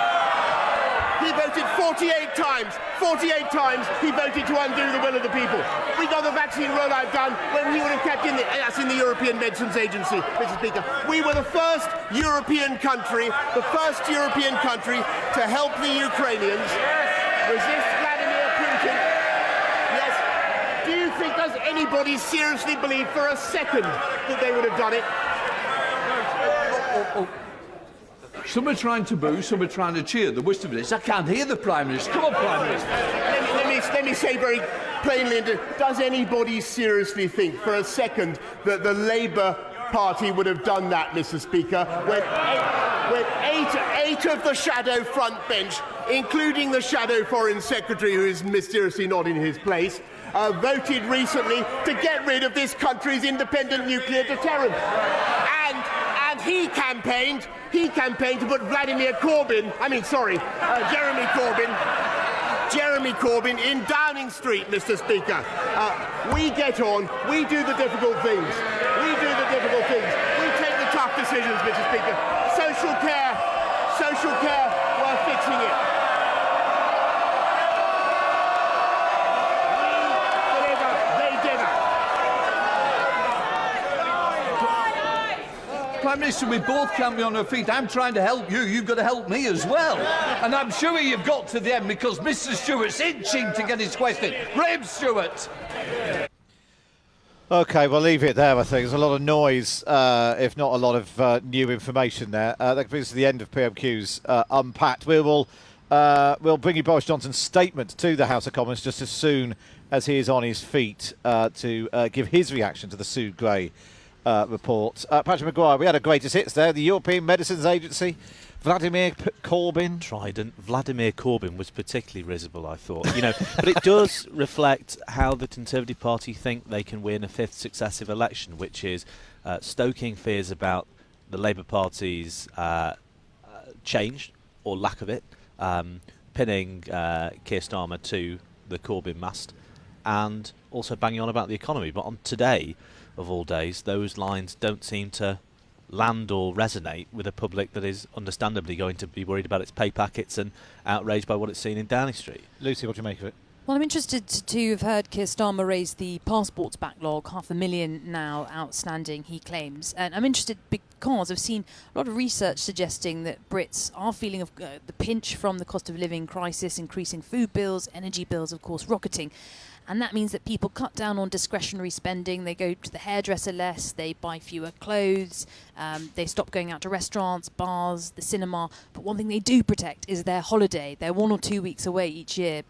Speaker 8: 48 times. 48 times he voted to undo the will of the people. We got the vaccine rollout done when he would have kept us in the European Medicines Agency, Mr. Speaker. We were the first European country to help the Ukrainians resist Vladimir Putin. Yes. Do you think, does anybody seriously believe for a second that they would have done it?
Speaker 6: Some are trying to boo, some are trying to cheer. The worst of it is I can't hear the Prime Minister. Come on, Prime Minister.
Speaker 8: Let me say very plainly, does anybody seriously think for a second that the Labour Party would have done that, Mr. Speaker, when eight of the shadow front bench, including the shadow Foreign Secretary, who is mysteriously not in his place, voted recently to get rid of this country's independent nuclear deterrent? And he campaigned to put Jeremy Corbyn in Downing Street, Mr. Speaker. We get on, we do the difficult things. We take the tough decisions, Mr. Speaker. Social care, we're fixing it. We deliver, they differ.
Speaker 6: Prime Minister, we both can't be on our feet. I'm trying to help you. You've got to help me as well. And I'm sure you've got to the end because Mr. Stewart's itching to get his question. Graham Stewart.
Speaker 1: OK, we'll leave it there, I think. There's a lot of noise, if not a lot of new information there. That brings us to the end of PMQs Unpacked. We'll bring you Boris Johnson's statement to the House of Commons just as soon as he is on his feet to give his reaction to the Sue Gray report. Patrick Maguire, we had a greatest hits there. The European Medicines Agency, Vladimir Corbyn.
Speaker 3: Trident. Vladimir Corbyn was particularly risible, I thought. But it does reflect how the Conservative Party think they can win a fifth successive election, which is stoking fears about the Labour Party's change or lack of it, pinning Keir Starmer to the Corbyn mast, and also banging on about the economy. But on today, of all days, those lines don't seem to land or resonate with a public that is understandably going to be worried about its pay packets and outraged by what it's seen in Downing Street.
Speaker 1: Lucy, what do you make of it?
Speaker 4: Well, I'm interested to have heard Keir Starmer raise the passports backlog, 500,000 now outstanding, he claims. And I'm interested because I've seen a lot of research suggesting that Brits are feeling of the pinch from the cost of living crisis, increasing food bills, energy bills, of course, rocketing. And that means that people cut down on discretionary spending. They go to the hairdresser less, they buy fewer clothes, they stop going out to restaurants, bars, the cinema. But one thing they do protect is their holiday. They're 1 or 2 weeks away each year,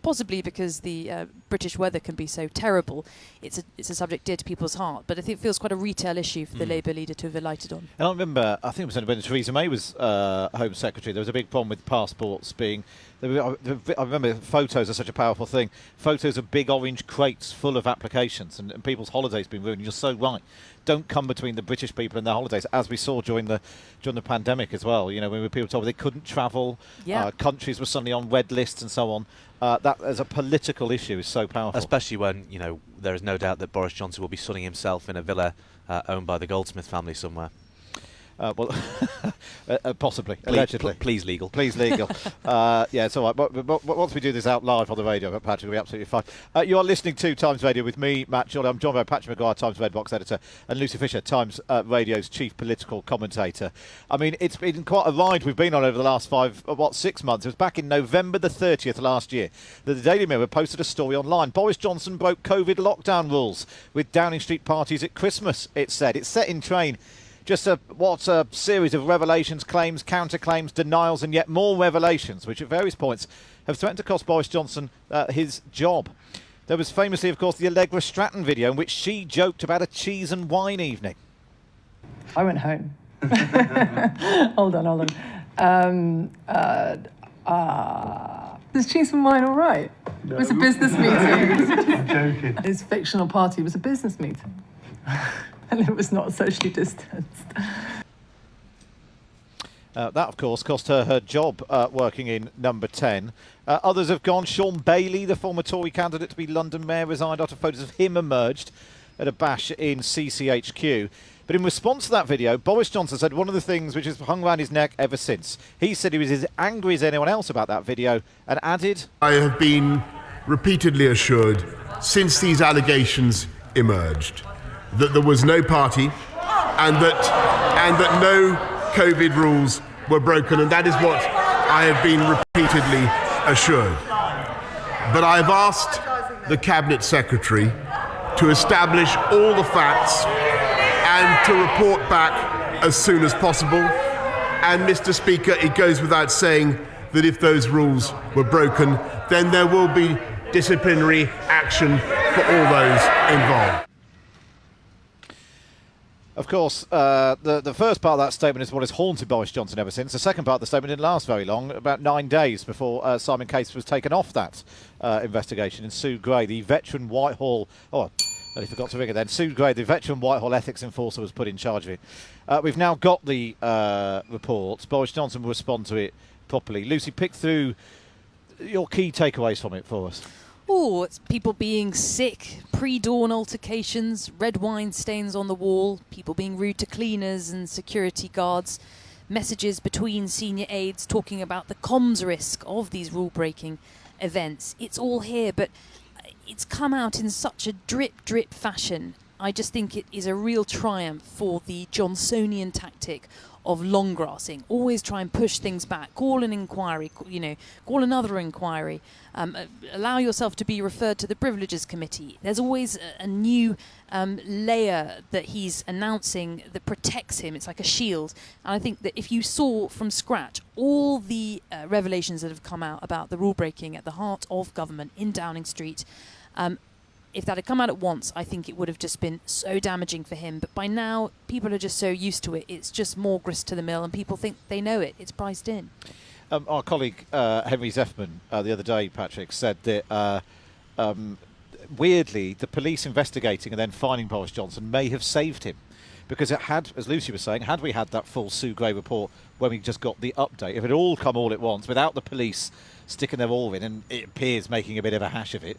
Speaker 4: possibly because the British weather can be so terrible. It's a subject dear to people's heart. But I think it feels quite a retail issue for the Labour leader to have alighted on.
Speaker 1: And I remember, I think it was when Theresa May was Home Secretary, there was a big problem with passports being... I remember photos are such a powerful thing. Photos of big orange crates full of applications and people's holidays being ruined. You're so right. Don't come between the British people and their holidays, as we saw during the pandemic as well. When people told they couldn't travel, countries were suddenly on red lists and so on. That as a political issue is so powerful.
Speaker 3: Especially when, there is no doubt that Boris Johnson will be sunning himself in a villa owned by the Goldsmith family somewhere.
Speaker 1: Possibly, allegedly.
Speaker 3: Please legal.
Speaker 1: Please legal. Yeah, it's all right. But once we do this out live on the radio, Patrick, will be absolutely fine. You are listening to Times Radio with me, Matt Chorley. I'm joined by Patrick Maguire, Times Red Box editor, and Lucy Fisher, Times Radio's chief political commentator. I mean, it's been quite a ride we've been on over the last 6 months. It was back in November the 30th last year that the Daily Mirror posted a story online. Boris Johnson broke COVID lockdown rules with Downing Street parties at Christmas, it said. It's set in train. Just a series of revelations, claims, counterclaims, denials, and yet more revelations, which at various points have threatened to cost Boris Johnson his job. There was famously, of course, the Allegra Stratton video in which she joked about a cheese and wine evening.
Speaker 9: I went home. Hold on. Is cheese and wine all right? No. It was a business meeting. I'm joking. His fictional party was a business meeting. And it was not socially distanced.
Speaker 1: That, of course, cost her job working in Number 10. Others have gone. Sean Bailey, the former Tory candidate to be London Mayor, resigned after photos of him emerged at a bash in CCHQ. But in response to that video, Boris Johnson said one of the things which has hung around his neck ever since. He said he was as angry as anyone else about that video and added,
Speaker 8: I have been repeatedly assured since these allegations emerged that there was no party and that no COVID rules were broken, and that is what I have been repeatedly assured. But I have asked the Cabinet Secretary to establish all the facts and to report back as soon as possible. And Mr. Speaker, it goes without saying that if those rules were broken, then there will be disciplinary action for all those involved.
Speaker 1: Of course, the first part of that statement is what has haunted Boris Johnson ever since. The second part of the statement didn't last very long, about 9 days before Simon Case was taken off that investigation. And Sue Gray, the veteran Whitehall... Oh, I forgot to ring it then. Sue Gray, the veteran Whitehall ethics enforcer, was put in charge of it. We've now got the report. Boris Johnson will respond to it properly. Lucy, pick through your key takeaways from it for us.
Speaker 4: Oh, it's people being sick, pre-dawn altercations, red wine stains on the wall, people being rude to cleaners and security guards, messages between senior aides talking about the comms risk of these rule-breaking events. It's all here, but it's come out in such a drip fashion. I just think it is a real triumph for the Johnsonian tactic of long grassing. Always try and push things back. Call an inquiry, call another inquiry. Allow yourself to be referred to the Privileges Committee. There's always a new layer that he's announcing that protects him. It's like a shield. And I think that if you saw from scratch all the revelations that have come out about the rule breaking at the heart of government in Downing Street, if that had come out at once, I think it would have just been so damaging for him. But by now, people are just so used to it. It's just more grist to the mill, and people think they know it. It's priced in.
Speaker 1: Our colleague Henry Zeffman the other day, Patrick, said that weirdly, the police investigating and then fining Boris Johnson may have saved him. Because it had, as Lucy was saying, had we had that full Sue Gray report when we just got the update, if it had all come all at once without the police sticking their all in and it appears making a bit of a hash of it,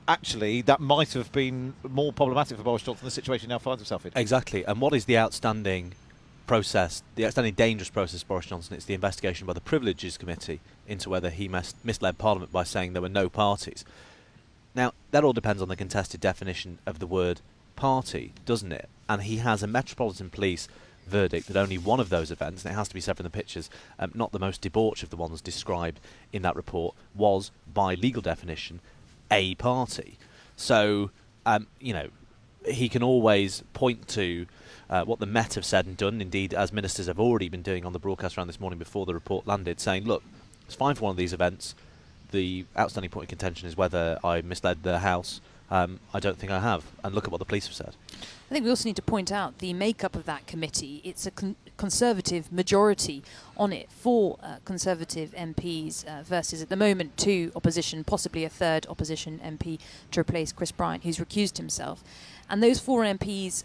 Speaker 1: actually, that might have been more problematic for Boris Johnson than the situation he now finds himself in.
Speaker 3: Exactly. And what is the outstanding process, the outstanding dangerous process, Boris Johnson? It's the investigation by the Privileges Committee into whether he misled Parliament by saying there were no parties. Now, that all depends on the contested definition of the word party, doesn't it? And he has a Metropolitan Police verdict that only one of those events, and it has to be said from the pictures, not the most debauched of the ones described in that report, was, by legal definition, a party. So, he can always point to what the Met have said and done, indeed, as ministers have already been doing on the broadcast round this morning before the report landed, saying, look, it's fine for one of these events. The outstanding point of contention is whether I misled the House. I don't think I have. And look at what the police have said.
Speaker 4: I think we also need to point out the makeup of that committee. It's a Conservative majority on it, 4 Conservative MPs versus, at the moment, 2 opposition, possibly a third opposition MP to replace Chris Bryant, who's recused himself. And those 4 MPs,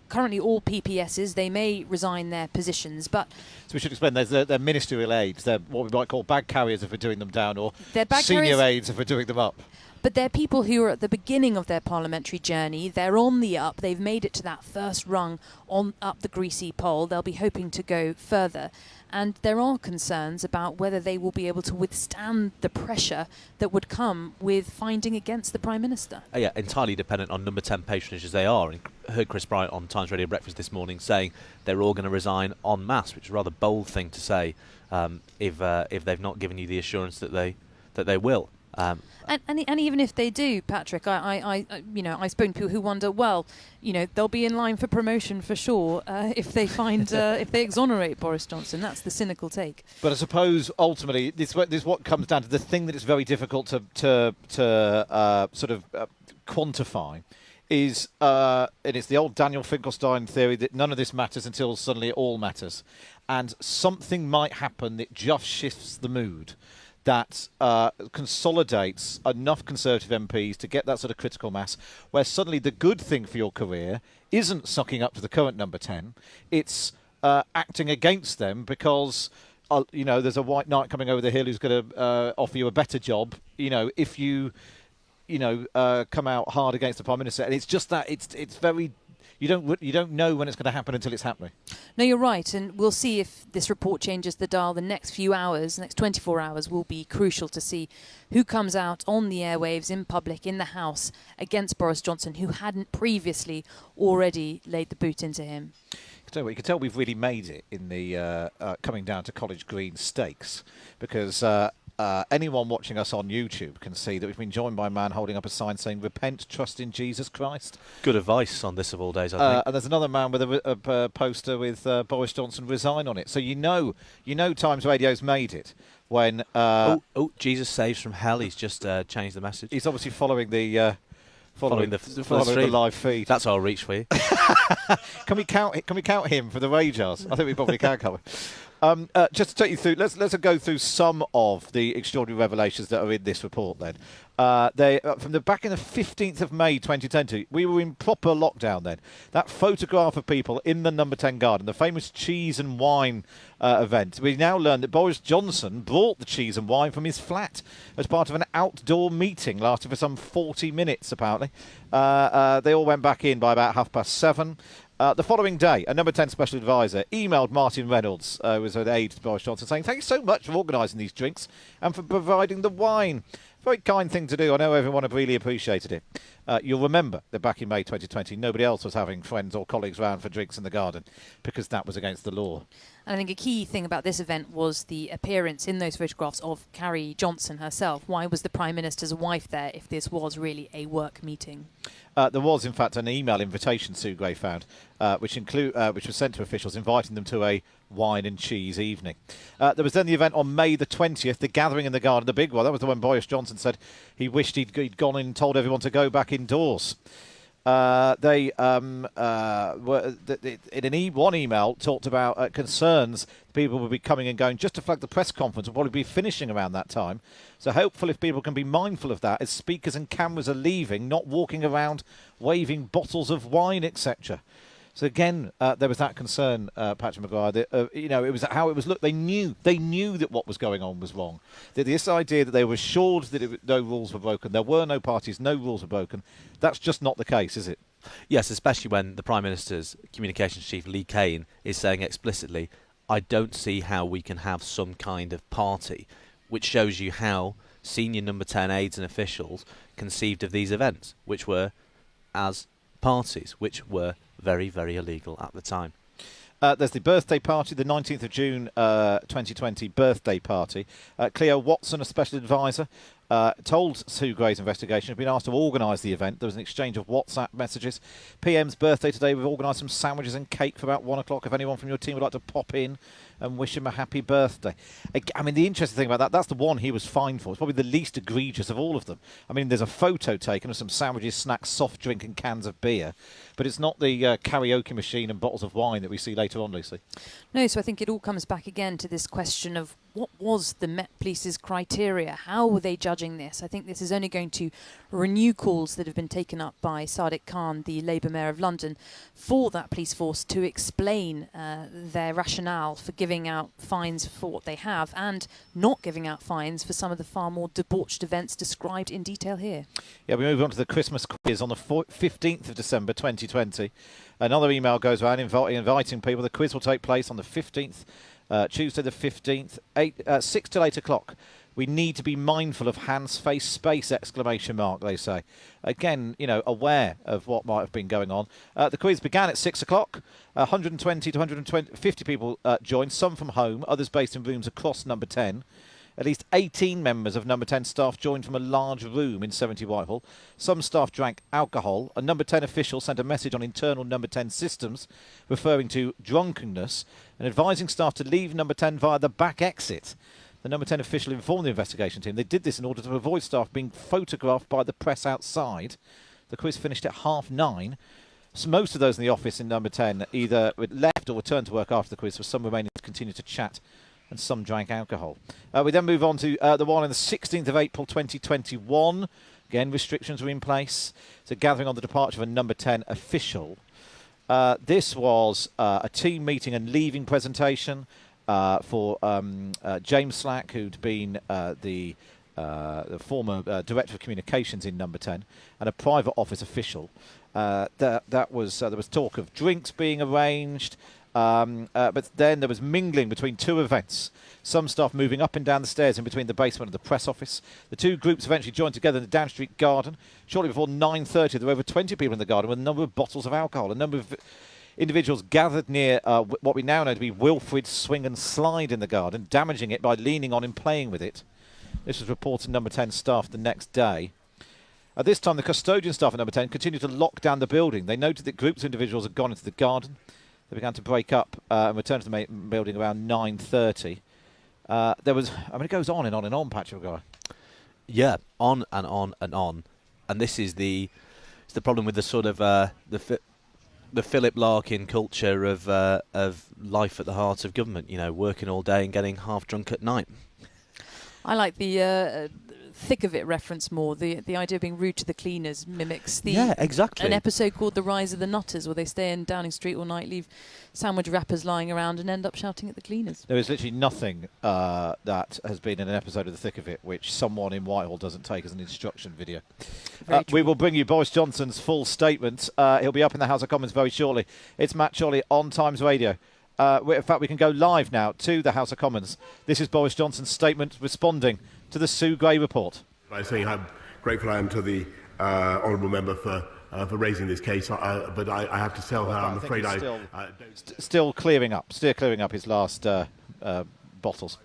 Speaker 4: currently all PPSs, they may resign their positions, but...
Speaker 1: So we should explain, they're ministerial aides, they're what we might call bag carriers if we're doing them down, or senior aides if we're doing them up.
Speaker 4: But they're people who are at the beginning of their parliamentary journey. They're on the up. They've made it to that first rung on up the greasy pole. They'll be hoping to go further. And there are concerns about whether they will be able to withstand the pressure that would come with finding against the Prime Minister.
Speaker 3: Yeah, entirely dependent on number 10 patronage as they are. And I heard Chris Bryant on Times Radio Breakfast this morning saying they're all going to resign en masse, which is a rather bold thing to say if they've not given you the assurance that they will.
Speaker 4: And even if they do, Patrick, I spoke to people who wonder, well, they'll be in line for promotion for sure if they find if they exonerate Boris Johnson. That's the cynical take.
Speaker 1: But I suppose ultimately this is what comes down to the thing that is very difficult to quantify. And it's the old Daniel Finkelstein theory that none of this matters until suddenly it all matters, and something might happen that just shifts the mood, that consolidates enough Conservative MPs to get that sort of critical mass where suddenly the good thing for your career isn't sucking up to the current number 10, it's acting against them because, there's a white knight coming over the hill who's going to offer you a better job, if you, come out hard against the Prime Minister. And it's just that it's very... You don't know when it's going to happen until it's happening.
Speaker 4: No, you're right, and we'll see if this report changes the dial. The next few hours, the next 24 hours, will be crucial to see who comes out on the airwaves, in public, in the House, against Boris Johnson, who hadn't previously already laid the boot into him.
Speaker 1: You can tell we've really made it in the coming down to College Green stakes, because anyone watching us on YouTube can see that we've been joined by a man holding up a sign saying, "Repent, trust in Jesus Christ."
Speaker 3: Good advice on this of all days, I think.
Speaker 1: And there's another man with a poster with Boris Johnson resign on it. So you know Times Radio's made it when...
Speaker 3: Jesus saves from hell. He's just changed the message.
Speaker 1: He's obviously following the... Following the live feed.
Speaker 3: That's our reach for you.
Speaker 1: Can we count him for the rage hours? I think we probably can cover. Just to take you through, let's go through some of the extraordinary revelations that are in this report. Then, from the back in the 15th of May 2020, we were in proper lockdown then. That photograph of people in the Number 10 garden, the famous cheese and wine event. We now learn that Boris Johnson brought the cheese and wine from his flat as part of an outdoor meeting, lasted for some 40 minutes apparently. They all went back in by about 7:30. The following day, a Number 10 special advisor emailed Martin Reynolds, who was an aide to Boris Johnson, saying, "Thanks so much for organising these drinks and for providing the wine." Very kind thing to do. I know everyone have really appreciated it. You'll remember that back in May 2020, nobody else was having friends or colleagues round for drinks in the garden because that was against the law.
Speaker 4: And I think a key thing about this event was the appearance in those photographs of Carrie Johnson herself. Why was the Prime Minister's wife there if this was really a work meeting?
Speaker 1: There was, in fact, an email invitation Sue Gray found, which was sent to officials inviting them to a wine and cheese evening. There was then the event on May the 20th, the gathering in the garden, the big one. That was the one Boris Johnson said he wished he'd gone in and told everyone to go back indoors. They were in one email talked about concerns people will be coming and going just to flag the press conference will probably be finishing around that time. So hopefully if people can be mindful of that as speakers and cameras are leaving, not walking around waving bottles of wine, etc. So again, there was that concern, Patrick Maguire. That, it was how it was looked. They knew that what was going on was wrong. This idea that they were assured that no rules were broken, there were no parties, no rules were broken. That's just not the case, is it?
Speaker 3: Yes, especially when the Prime Minister's communications chief, Lee Kane, is saying explicitly, "I don't see how we can have some kind of party," which shows you how senior Number 10 aides and officials conceived of these events, which were as parties, which were very, very illegal at the time.
Speaker 1: There's the birthday party, the 19th of June 2020 birthday party. Cleo Watson, a special advisor, told Sue Gray's investigation, had been asked to organise the event. There was an exchange of WhatsApp messages. PM's birthday today, we've organised some sandwiches and cake for about 1 o'clock. If anyone from your team would like to pop in and wish him a happy birthday. I mean, the interesting thing about that's the one he was fined for. It's probably the least egregious of all of them. I mean, there's a photo taken of some sandwiches, snacks, soft drink and cans of beer. But it's not the karaoke machine and bottles of wine that we see later on, Lucy.
Speaker 4: No, so I think it all comes back again to this question of what was the Met Police's criteria? How were they judging this? I think this is only going to renew calls that have been taken up by Sadiq Khan, the Labour Mayor of London, for that police force to explain their rationale for giving out fines for what they have and not giving out fines for some of the far more debauched events described in detail here.
Speaker 1: Yeah, we move on to the Christmas quiz on the 15th of December 2020. Another email goes around inviting people. The quiz will take place on the 15th, Tuesday the 15th, 6 till 8 o'clock. We need to be mindful of hands, face, space, ! They say. Again, aware of what might have been going on. The quiz began at 6 o'clock. 120 to 150 people joined, some from home, others based in rooms across Number 10. At least 18 members of Number 10 staff joined from a large room in 70 Whitehall. Some staff drank alcohol. A Number 10 official sent a message on internal Number 10 systems referring to drunkenness and advising staff to leave Number 10 via the back exit. The Number 10 official informed the investigation team they did this in order to avoid staff being photographed by the press outside. The quiz finished at 9:30. So most of those in the office in Number 10 either left or returned to work after the quiz, with some remaining to continue to chat, and some drank alcohol. We then move on to the one on the 16th of April 2021. Again, restrictions were in place. So gathering on the departure of a Number 10 official. This was a team meeting and leaving presentation for James Slack, who'd been the former Director of Communications in Number 10 and a private office official. There was talk of drinks being arranged, but then there was mingling between two events. Some staff moving up and down the stairs in between the basement and the press office. The two groups eventually joined together in the Down Street garden. Shortly before 9:30, there were over 20 people in the garden with a number of bottles of alcohol. A number of individuals gathered near what we now know to be Wilfrid's swing and slide in the garden, damaging it by leaning on and playing with it. This was reported to Number 10 staff the next day. At this time, the custodian staff at Number 10 continued to lock down the building. They noted that groups of individuals had gone into the garden. They began to break up and return to the building around 9:30. It goes on and on and on, Patrick Guy.
Speaker 3: Yeah, on and on and on. And this is the problem with the sort of the Philip Larkin culture of life at the heart of government. You know, working all day and getting half drunk at night.
Speaker 4: I like the thick of it reference more. The idea of being rude to the cleaners mimics
Speaker 3: exactly.
Speaker 4: An episode called The Rise of the Nutters, where they stay in Downing Street all night, leave sandwich wrappers lying around and end up shouting at the cleaners.
Speaker 1: There is literally nothing that has been in an episode of The Thick of It which someone in Whitehall doesn't take as an instruction video. We will bring you Boris Johnson's full statement. He'll be up in the House of Commons very shortly. It's Matt Chorley on Times Radio. In fact, we can go live now to the House of Commons. This is Boris Johnson's statement responding to the Sue Gray report.
Speaker 8: By saying how grateful I am to the honourable member for raising this case, but I have to tell her I'm afraid
Speaker 1: still clearing up his last bottles.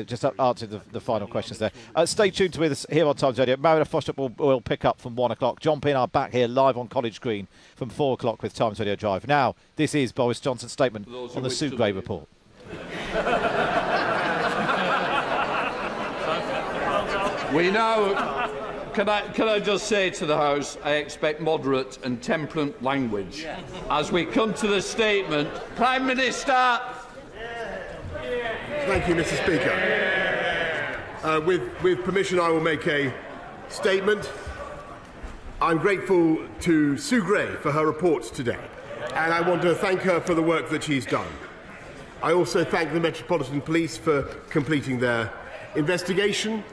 Speaker 1: Just answer the final questions there. Stay tuned with us here on Times Radio. Marina Fostrup will pick up from 1 o'clock. John Pin are back here live on College Green from 4 o'clock with Times Radio Drive. Now, this is Boris Johnson's statement on the Sue Gray report.
Speaker 6: We now, can I just say to the House, I expect moderate and temperate language. As we come to the statement, Prime Minister.
Speaker 8: Thank you, Mr. Speaker. With permission, I will make a statement. I'm grateful to Sue Gray for her report today, and I want to thank her for the work that she's done. I also thank the Metropolitan Police for completing their investigation,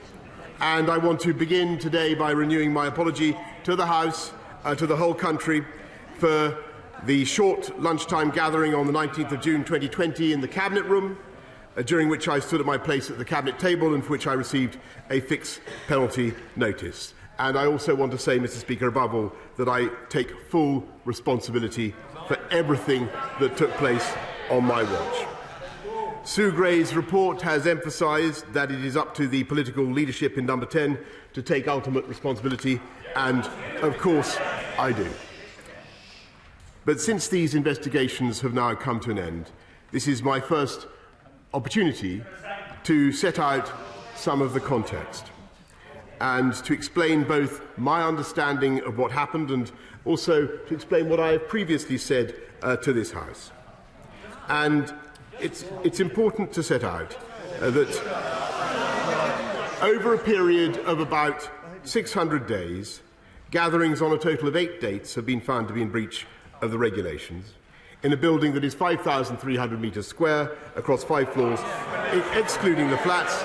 Speaker 8: and I want to begin today by renewing my apology to the House, to the whole country, for the short lunchtime gathering on the 19th of June 2020 in the Cabinet Room, during which I stood at my place at the Cabinet table and for which I received a fixed penalty notice. And I also want to say, Mr. Speaker, above all, that I take full responsibility for everything that took place on my watch. Sue Gray's report has emphasised that it is up to the political leadership in Number 10 to take ultimate responsibility, and, of course, I do. But since these investigations have now come to an end, this is my first opportunity to set out some of the context and to explain both my understanding of what happened and also to explain what I have previously said to this House. And it's important to set out that over a period of about 600 days, gatherings on a total of 8 dates have been found to be in breach of the regulations in a building that is 5,300 metres square across 5 floors, excluding the flats.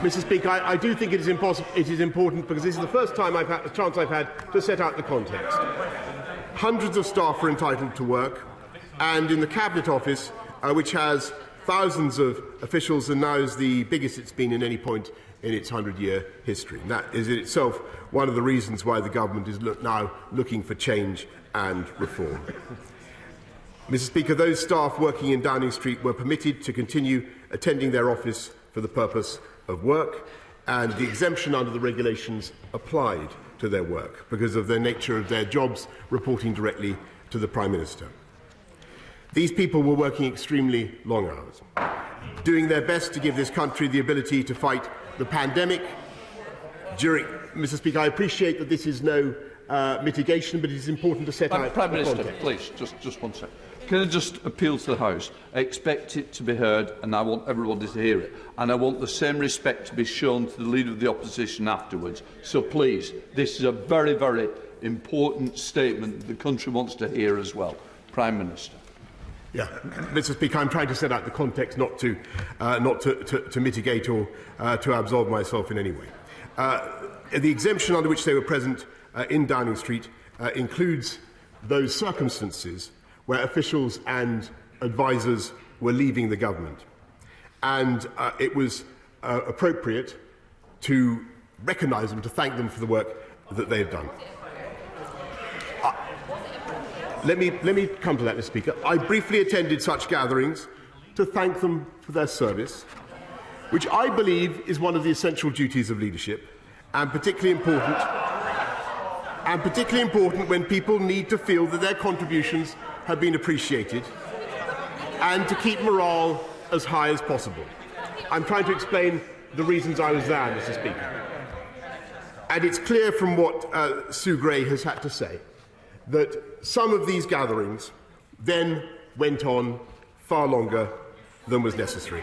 Speaker 8: Mr. Speaker, I do think it is important because this is the first time I've had a chance I've had to set out the context. Hundreds of staff are entitled to work, and in the Cabinet Office, which has thousands of officials and now is the biggest it's been in any point in its 100-year history. And that is in itself one of the reasons why the government is now looking for change and reform. Mr. Speaker, those staff working in Downing Street were permitted to continue attending their office for the purpose of work, and the exemption under the regulations applied to their work because of the nature of their jobs reporting directly to the Prime Minister. These people were working extremely long hours, doing their best to give this country the ability to fight the pandemic. Mr. Speaker, I appreciate that this is no mitigation, but it is important to set out
Speaker 6: Prime Minister,
Speaker 8: context.
Speaker 6: please, just one second. Can I just appeal to the House? I expect it to be heard, and I want everybody to hear it. And I want the same respect to be shown to the Leader of the Opposition afterwards. So please, this is a very, very important statement that the country wants to hear as well. Prime Minister.
Speaker 8: Yeah, Mr. Speaker, I'm trying to set out the context, not to mitigate or to absolve myself in any way. The exemption under which they were present in Downing Street includes those circumstances where officials and advisers were leaving the government, and it was appropriate to recognise them, to thank them for the work that they have done. Let me come to that, Mr. Speaker. I briefly attended such gatherings to thank them for their service, which I believe is one of the essential duties of leadership, and particularly important when people need to feel that their contributions have been appreciated, and to keep morale as high as possible. I'm trying to explain the reasons I was there, Mr. Speaker. And it's clear from what Sue Gray has had to say that some of these gatherings then went on far longer than was necessary.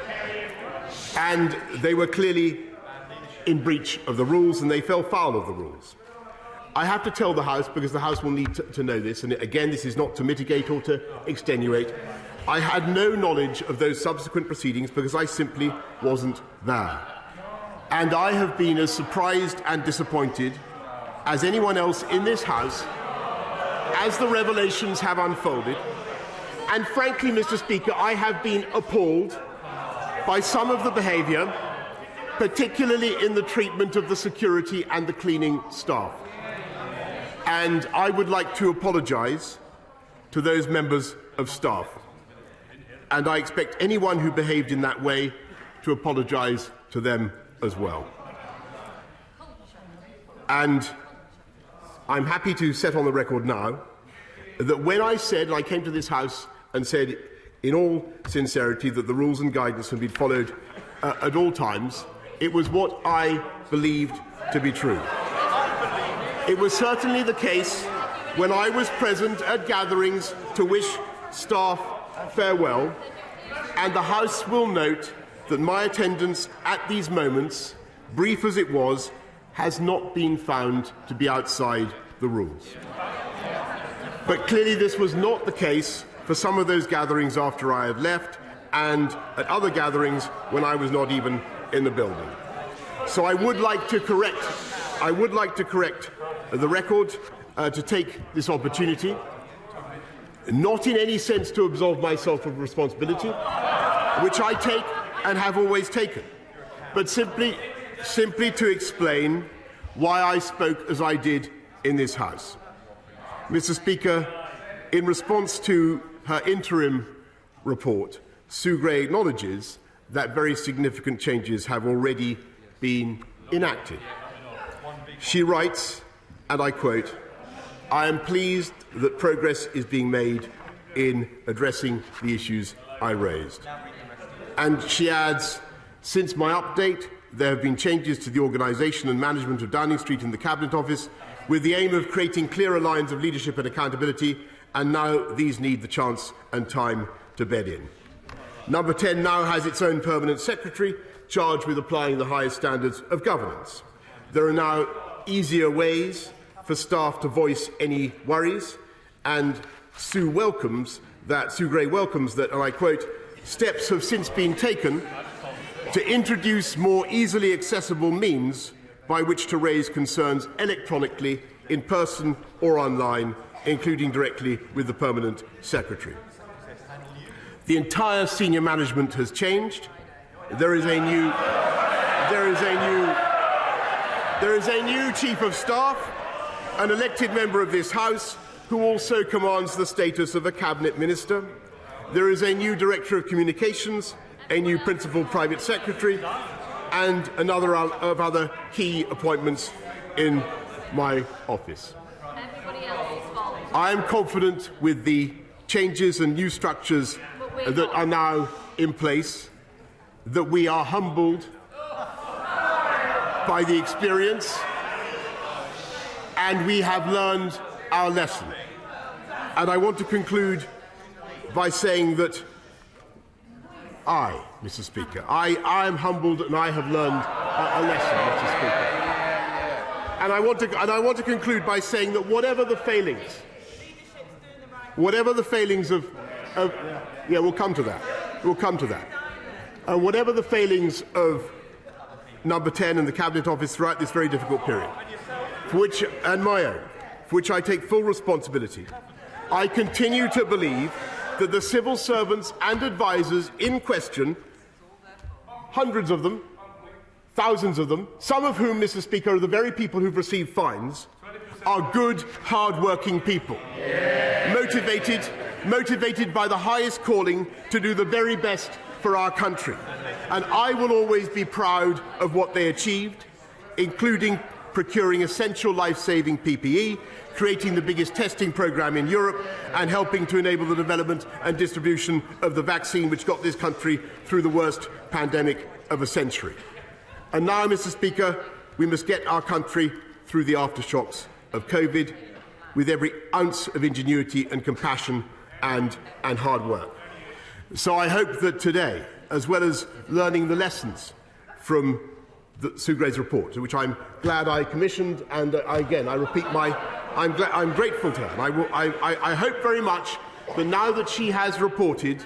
Speaker 8: And they were clearly in breach of the rules, and they fell foul of the rules. I have to tell the House, because the House will need to know this, and again, this is not to mitigate or to extenuate, I had no knowledge of those subsequent proceedings because I simply wasn't there. And I have been as surprised and disappointed as anyone else in this House as the revelations have unfolded. And frankly, Mr. Speaker, I have been appalled by some of the behaviour, particularly in the treatment of the security and the cleaning staff. And I would like to apologise to those members of staff. And I expect anyone who behaved in that way to apologise to them as well. And I'm happy to set on the record now that when I said, and I came to this House and said in all sincerity that the rules and guidance had been followed at all times, it was what I believed to be true. It was certainly the case when I was present at gatherings to wish staff farewell, and the House will note that my attendance at these moments, brief as it was, has not been found to be outside the rules. But clearly this was not the case for some of those gatherings after I had left, and at other gatherings when I was not even in the building. So I would like to correct the record, to take this opportunity, not in any sense to absolve myself of responsibility, which I take and have always taken, but simply to explain why I spoke as I did in this House. Mr. Speaker, in response to her interim report, Sue Gray acknowledges that very significant changes have already been enacted. She writes, and I quote, "I am pleased that progress is being made in addressing the issues I raised." And she adds, "Since my update, there have been changes to the organisation and management of Downing Street in the Cabinet Office with the aim of creating clearer lines of leadership and accountability, and now these need the chance and time to bed in. Number 10 now has its own permanent secretary charged with applying the highest standards of governance. There are now easier ways for staff to voice any worries, and Sue Gray welcomes that, and I quote, "Steps have since been taken to introduce more easily accessible means by which to raise concerns electronically, in person or online, including directly with the permanent secretary." The entire senior management has changed. There is a new chief of staff, an elected member of this House, who also commands the status of a cabinet minister. There is a new director of communications, a new principal private secretary, and another of other key appointments in my office. I am confident with the changes and new structures that are now in place that we are humbled by the experience, and we have learned our lesson. And I want to conclude by saying that Mr. Speaker, I am humbled and I have learned a lesson, Mr. Speaker. And I want to conclude by saying that whatever the failings of yeah, we'll come to that. And whatever the failings of Number 10 and the Cabinet Office throughout this very difficult period, for which I take full responsibility, I continue to believe that the civil servants and advisers in question, hundreds of them, thousands of them, some of whom, Mr. Speaker, are the very people who've received fines, are good, hard-working people, motivated by the highest calling to do the very best for our country. And I will always be proud of what they achieved, including procuring essential life-saving PPE, creating the biggest testing programme in Europe, and helping to enable the development and distribution of the vaccine which got this country through the worst pandemic of a century. And now, Mr. Speaker, we must get our country through the aftershocks of COVID with every ounce of ingenuity and compassion and hard work. So I hope that today, as well as learning the lessons from Sue Gray's report, which I'm glad I commissioned, and again, I repeat I'm grateful to her. And I hope very much that now that she has reported,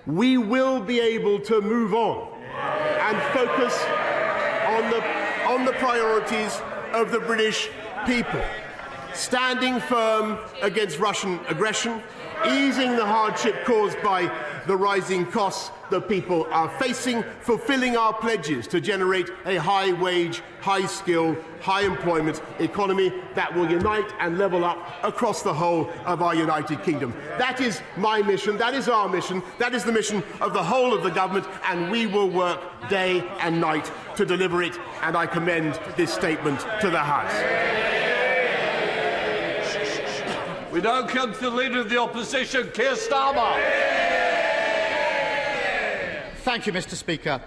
Speaker 8: we will be able to move on and focus on the priorities of the British people, standing firm against Russian aggression, easing the hardship caused by the rising costs that people are facing, fulfilling our pledges to generate a high-wage, high-skill, high-employment economy that will unite and level up across the whole of our United Kingdom. That is my mission, that is our mission, that is the mission of the whole of the government, and we will work day and night to deliver it, and I commend this statement to the House.
Speaker 6: We now come to the Leader of the Opposition, Keir Starmer.
Speaker 7: Thank you, Mr. Speaker.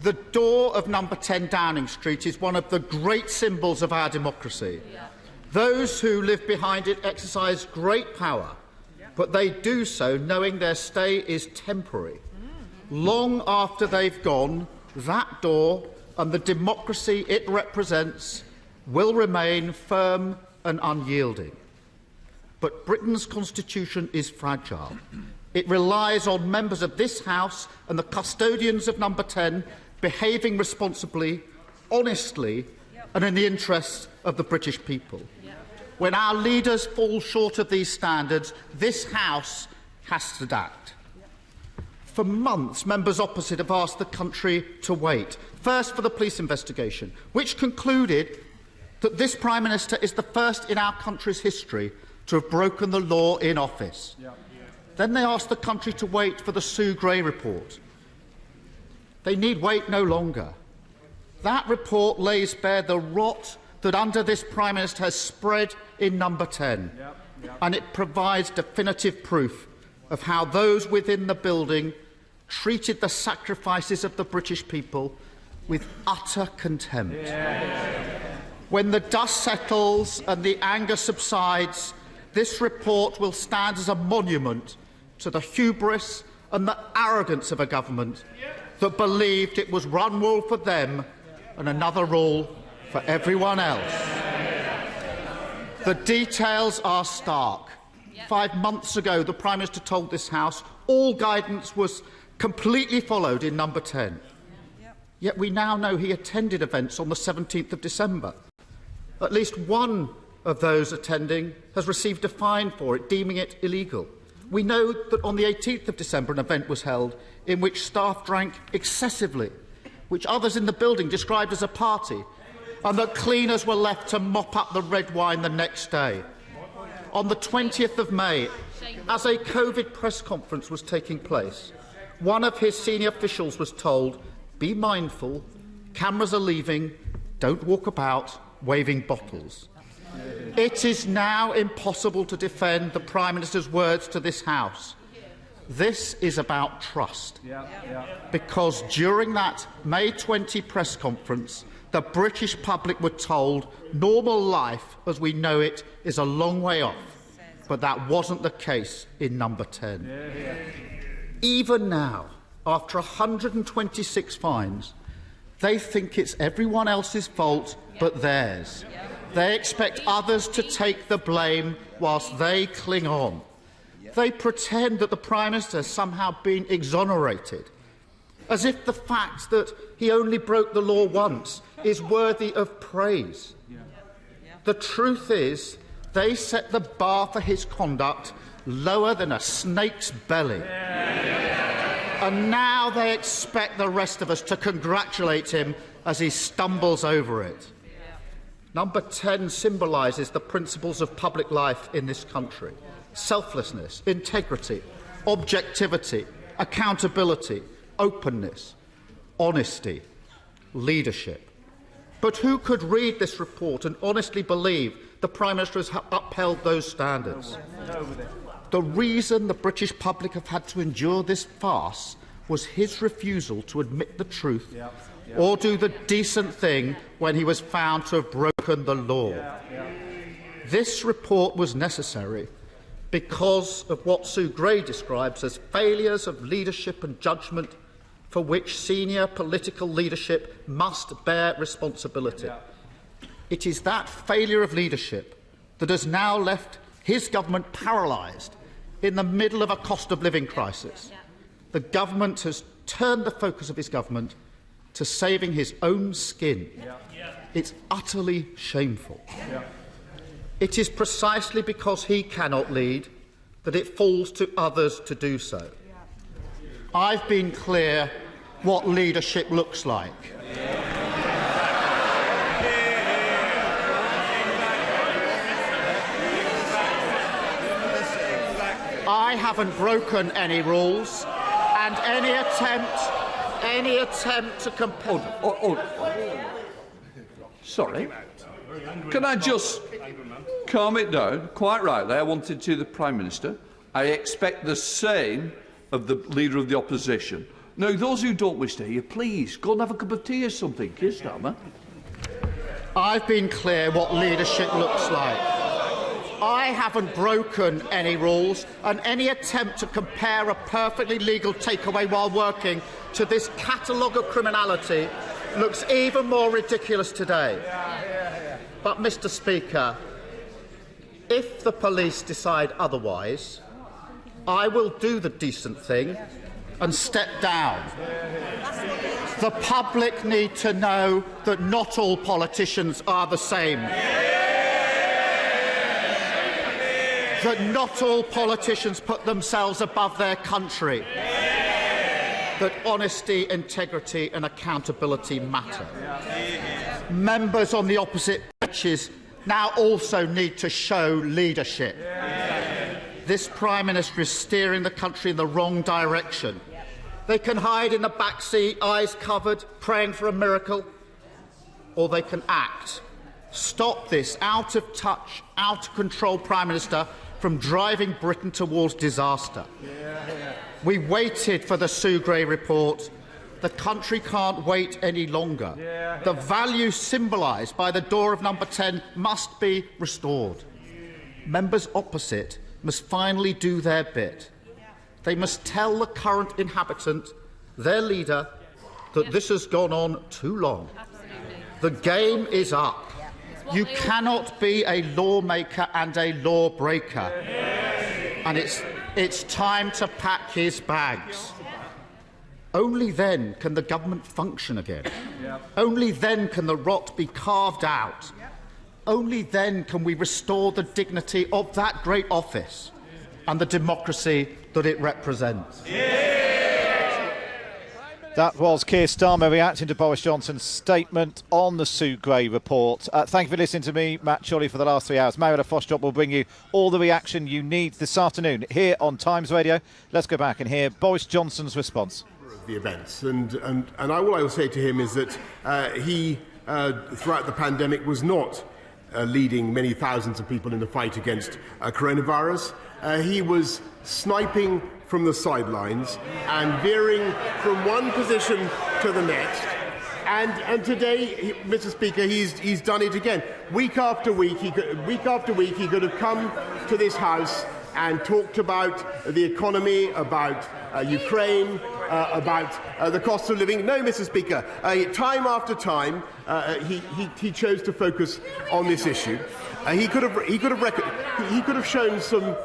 Speaker 7: The door of Number 10 Downing Street is one of the great symbols of our democracy. Those who live behind it exercise great power, but they do so knowing their stay is temporary. Long after they've gone, that door and the democracy it represents will remain firm and unyielding. But Britain's constitution is fragile. It relies on members of this House and the custodians of Number 10 behaving responsibly, honestly, and in the interests of the British people. When our leaders fall short of these standards, this House has to act. For months, members opposite have asked the country to wait. First, for the police investigation, which concluded that this Prime Minister is the first in our country's history to have broken the law in office. Then they asked the country to wait for the Sue Gray report. They need wait no longer. That report lays bare the rot that under this Prime Minister has spread in Number 10, and it provides definitive proof of how those within the building treated the sacrifices of the British people with utter contempt. When the dust settles and the anger subsides, this report will stand as a monument to the hubris and the arrogance of a government that believed it was one rule for them and another rule for everyone else. The details are stark. 5 months ago, the Prime Minister told this House all guidance was completely followed in Number 10. Yet we now know he attended events on the 17th of December. At least one of those attending has received a fine for it, deeming it illegal. We know that on the 18th of December an event was held in which staff drank excessively, which others in the building described as a party, and that cleaners were left to mop up the red wine the next day. On the 20th of May, as a COVID press conference was taking place, one of his senior officials was told, "Be mindful, cameras are leaving, don't walk about waving bottles." It is now impossible to defend the Prime Minister's words to this House. This is about trust. Because during that May 20 press conference, the British public were told normal life as we know it is a long way off. But that wasn't the case in Number 10. Even now, after 126 fines, they think it's everyone else's fault but theirs. They expect others to take the blame whilst they cling on. They pretend that the Prime Minister has somehow been exonerated, as if the fact that he only broke the law once is worthy of praise. The truth is, they set the bar for his conduct lower than a snake's belly. And now they expect the rest of us to congratulate him as he stumbles over it. Number 10 symbolises the principles of public life in this country: selflessness, integrity, objectivity, accountability, openness, honesty, leadership. But who could read this report and honestly believe the Prime Minister has upheld those standards? The reason the British public have had to endure this farce was his refusal to admit the truth or do the decent thing when he was found to have broken the law. This report was necessary because of what Sue Gray describes as failures of leadership and judgment for which senior political leadership must bear responsibility. It is that failure of leadership that has now left his government paralysed in the middle of a cost of living crisis. The government has turned the focus of his government to saving his own skin. It's utterly shameful. It is precisely because he cannot lead that it falls to others to do so. I've been clear what leadership looks like. I haven't broken any rules, and any attempt to compel.
Speaker 6: Sorry. Can I just calm it down? Quite rightly, I wanted to the Prime Minister. I expect the same of the Leader of the Opposition. Now, those who don't wish to hear, please, go and have a cup of tea or something. Keir Starmer.
Speaker 7: I've been clear what leadership looks like. I haven't broken any rules, and any attempt to compare a perfectly legal takeaway while working to this catalogue of criminality looks even more ridiculous today. But, Mr. Speaker, if the police decide otherwise, I will do the decent thing and step down. The public need to know that not all politicians are the same. That not all politicians put themselves above their country. That honesty, integrity and accountability matter. Members on the opposite benches now also need to show leadership. This Prime Minister is steering the country in the wrong direction. They can hide in the back seat, eyes covered, praying for a miracle, or they can act. Stop this out of touch, out of control Prime Minister from driving Britain towards disaster. We waited for the Sue Gray report. The country can't wait any longer. The values symbolised by the door of number 10 must be restored. Members opposite must finally do their bit. They must tell the current inhabitant, their leader, that this has gone on too long. The game is up. You cannot be a lawmaker and a lawbreaker. And it's time to pack his bags. Only then can the government function again. Only then can the rot be carved out. Only then can we restore the dignity of that great office and the democracy that it represents.
Speaker 1: That was Keir Starmer reacting to Boris Johnson's statement on the Sue Gray report. Thank you for listening to me, Matt Chorley, for the last 3 hours. Mariella Fosdrop will bring you all the reaction you need this afternoon here on Times Radio. Let's go back and hear Boris Johnson's response.
Speaker 8: The events, and all I will say to him is that he, throughout the pandemic, was not leading many thousands of people in the fight against coronavirus. He was sniping from the sidelines and veering from one position to the next. And today, Mr. Speaker, he's done it again. Week after week, he could have come to this House and talked about the economy, about Ukraine, about the cost of living. No, Mr. Speaker, time after time he chose to focus on this issue. He could have shown some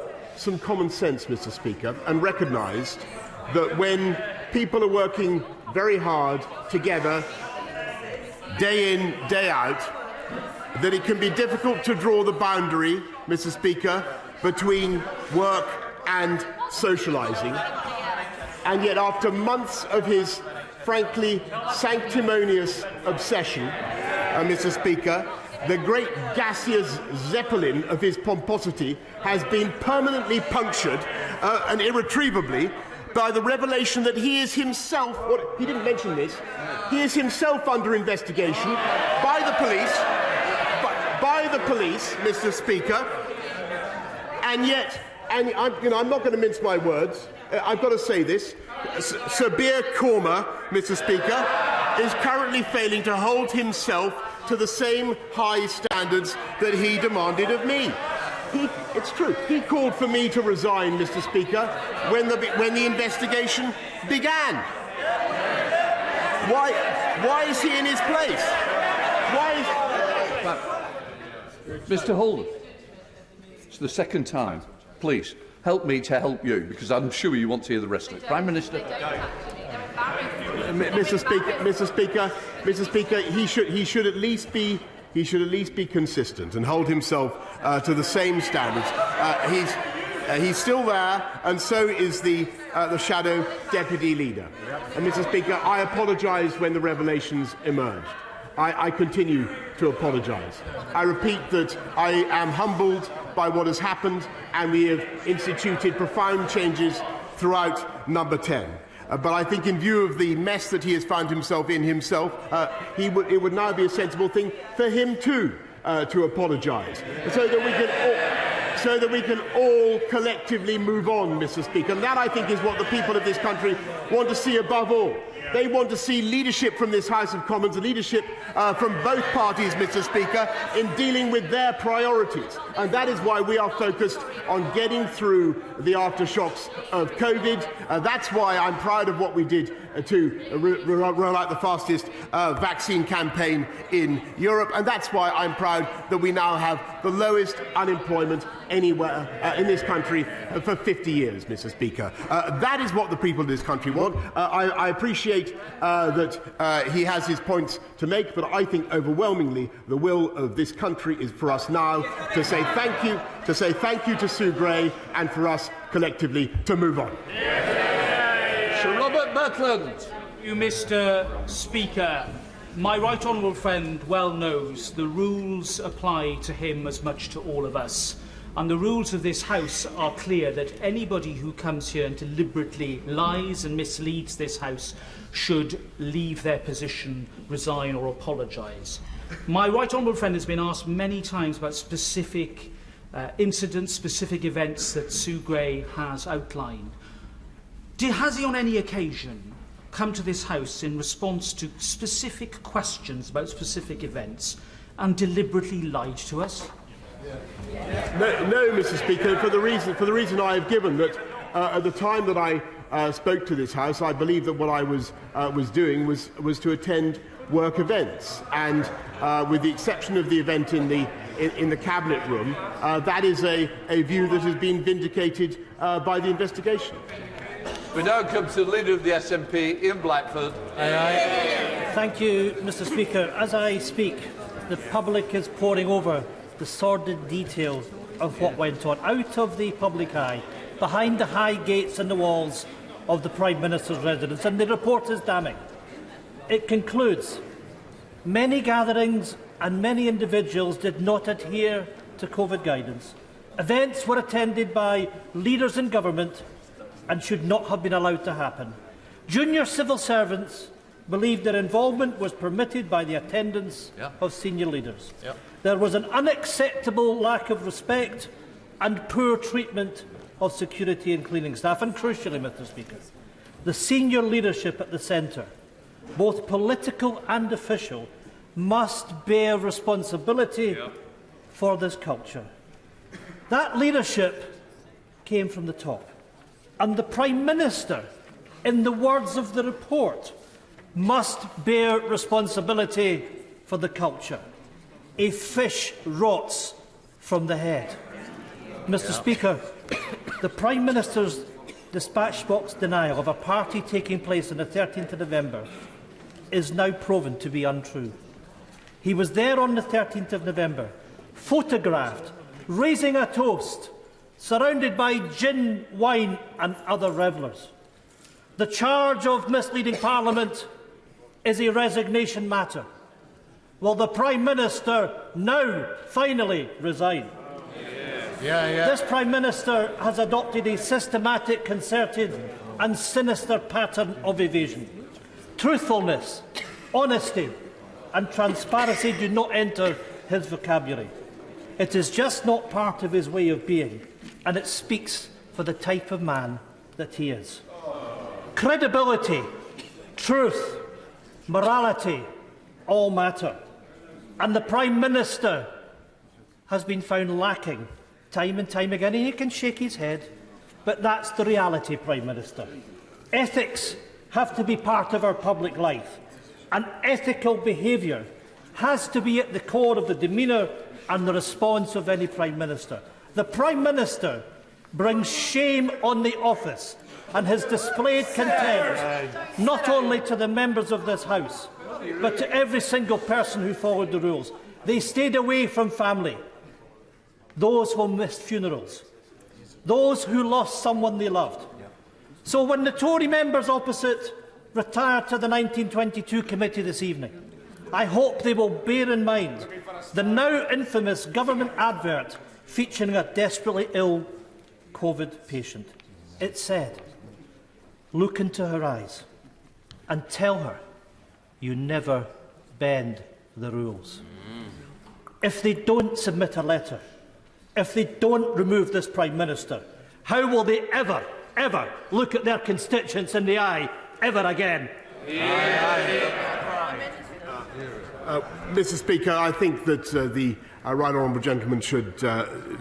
Speaker 8: common sense, Mr. Speaker, and recognised that when people are working very hard together, day in, day out, that it can be difficult to draw the boundary, Mr. Speaker, between work and socialising. And yet, after months of his, frankly, sanctimonious obsession, Mr. Speaker, the great gaseous zeppelin of his pomposity has been permanently punctured and irretrievably by the revelation that he is himself, he didn't mention this, he is himself under investigation by the police, Mr. Speaker, and yet, I'm not going to mince my words, I've got to say this, Sabir Korma, Mr. Speaker, is currently failing to hold himself to the same high standards that he demanded of me. It's true. He called for me to resign, Mr. Speaker, when the investigation began. Why is he in his place?
Speaker 6: Mr. Holden, it's the second time. Please help me to help you, because I'm sure you want to hear the rest of it. Prime Minister.
Speaker 8: Mr. Speaker, he should at least be consistent and hold himself to the same standards. He's still there, and so is the shadow deputy leader. And Mr. Speaker, I apologise when the revelations emerged. I continue to apologise. I repeat that I am humbled by what has happened, and we have instituted profound changes throughout Number 10. But I think in view of the mess that he has found himself in it would now be a sensible thing for him too to apologise, so that we can all collectively move on, Mr. Speaker. And that, I think, is what the people of this country want to see above all. They want to see leadership from this House of Commons, leadership from both parties, Mr. Speaker, in dealing with their priorities. And that is why we are focused on getting through the aftershocks of COVID. That's why I'm proud of what we did to roll out the fastest vaccine campaign in Europe. And that's why I'm proud that we now have the lowest unemployment anywhere in this country for 50 years, Mr. Speaker. That is what the people of this country want. I appreciate that he has his points to make, but I think overwhelmingly the will of this country is for us now to say thank you to Sue Gray, and for us collectively to move on.
Speaker 6: Sir Robert Butland.
Speaker 10: You, Mr. Speaker. My right honourable friend well knows the rules apply to him as much to all of us. And the rules of this House are clear that anybody who comes here and deliberately lies and misleads this House should leave their position, resign or apologise. My right honourable friend has been asked many times about specific incidents, specific events that Sue Gray has outlined. Has he on any occasion come to this House in response to specific questions about specific events and deliberately lied to us?
Speaker 8: No, Mr. Speaker, for the reason I have given, that at the time that I spoke to this House, I believe that what I was doing was to attend work events, and with the exception of the event in the Cabinet room, that is a view that has been vindicated by the investigation.
Speaker 6: We now come to the Leader of the SNP, Ian Blackford.
Speaker 11: Thank you, Mr. Speaker. As I speak, the public is poring over the sordid details of what went on, out of the public eye, behind the high gates and the walls of the Prime Minister's residence, and the report is damning. It concludes, many gatherings and many individuals did not adhere to COVID guidance. Events were attended by leaders in government and should not have been allowed to happen. Junior civil servants believed their involvement was permitted by the attendance of senior leaders. There was an unacceptable lack of respect and poor treatment of security and cleaning staff. And crucially, Mr. Speaker, the senior leadership at the centre, both political and official, must bear responsibility for this culture. That leadership came from the top. And the Prime Minister in the words of the report, must bear responsibility for the culture. A fish rots from the head. Mr. Speaker, the Prime Minister's dispatch box denial of a party taking place on the 13th of November is now proven to be untrue. He was there on the 13th of November, photographed, raising a toast, surrounded by gin, wine and other revellers. The charge of misleading Parliament is a resignation matter. Will the Prime Minister now finally resign? This Prime Minister has adopted a systematic, concerted and sinister pattern of evasion. Truthfulness, honesty and transparency do not enter his vocabulary. It is just not part of his way of being, and it speaks for the type of man that he is. Credibility, truth, morality all matter, and the Prime Minister has been found lacking time and time again, and he can shake his head, but that's the reality, Prime Minister. Ethics have to be part of our public life, and ethical behaviour has to be at the core of the demeanour and the response of any Prime Minister. The Prime Minister brings shame on the office and has displayed contempt not only to the members of this House, but to every single person who followed the rules. They stayed away from family, those who missed funerals, those who lost someone they loved. So when the Tory members opposite retire to the 1922 committee this evening, I hope they will bear in mind the now infamous government advert featuring a desperately ill COVID patient. It said, "Look into her eyes and tell her you never bend the rules." If they don't submit a letter, if they don't remove this Prime Minister, how will they ever look at their constituents in the eye ever again?
Speaker 8: Mr. Speaker, I think that the right honourable gentleman should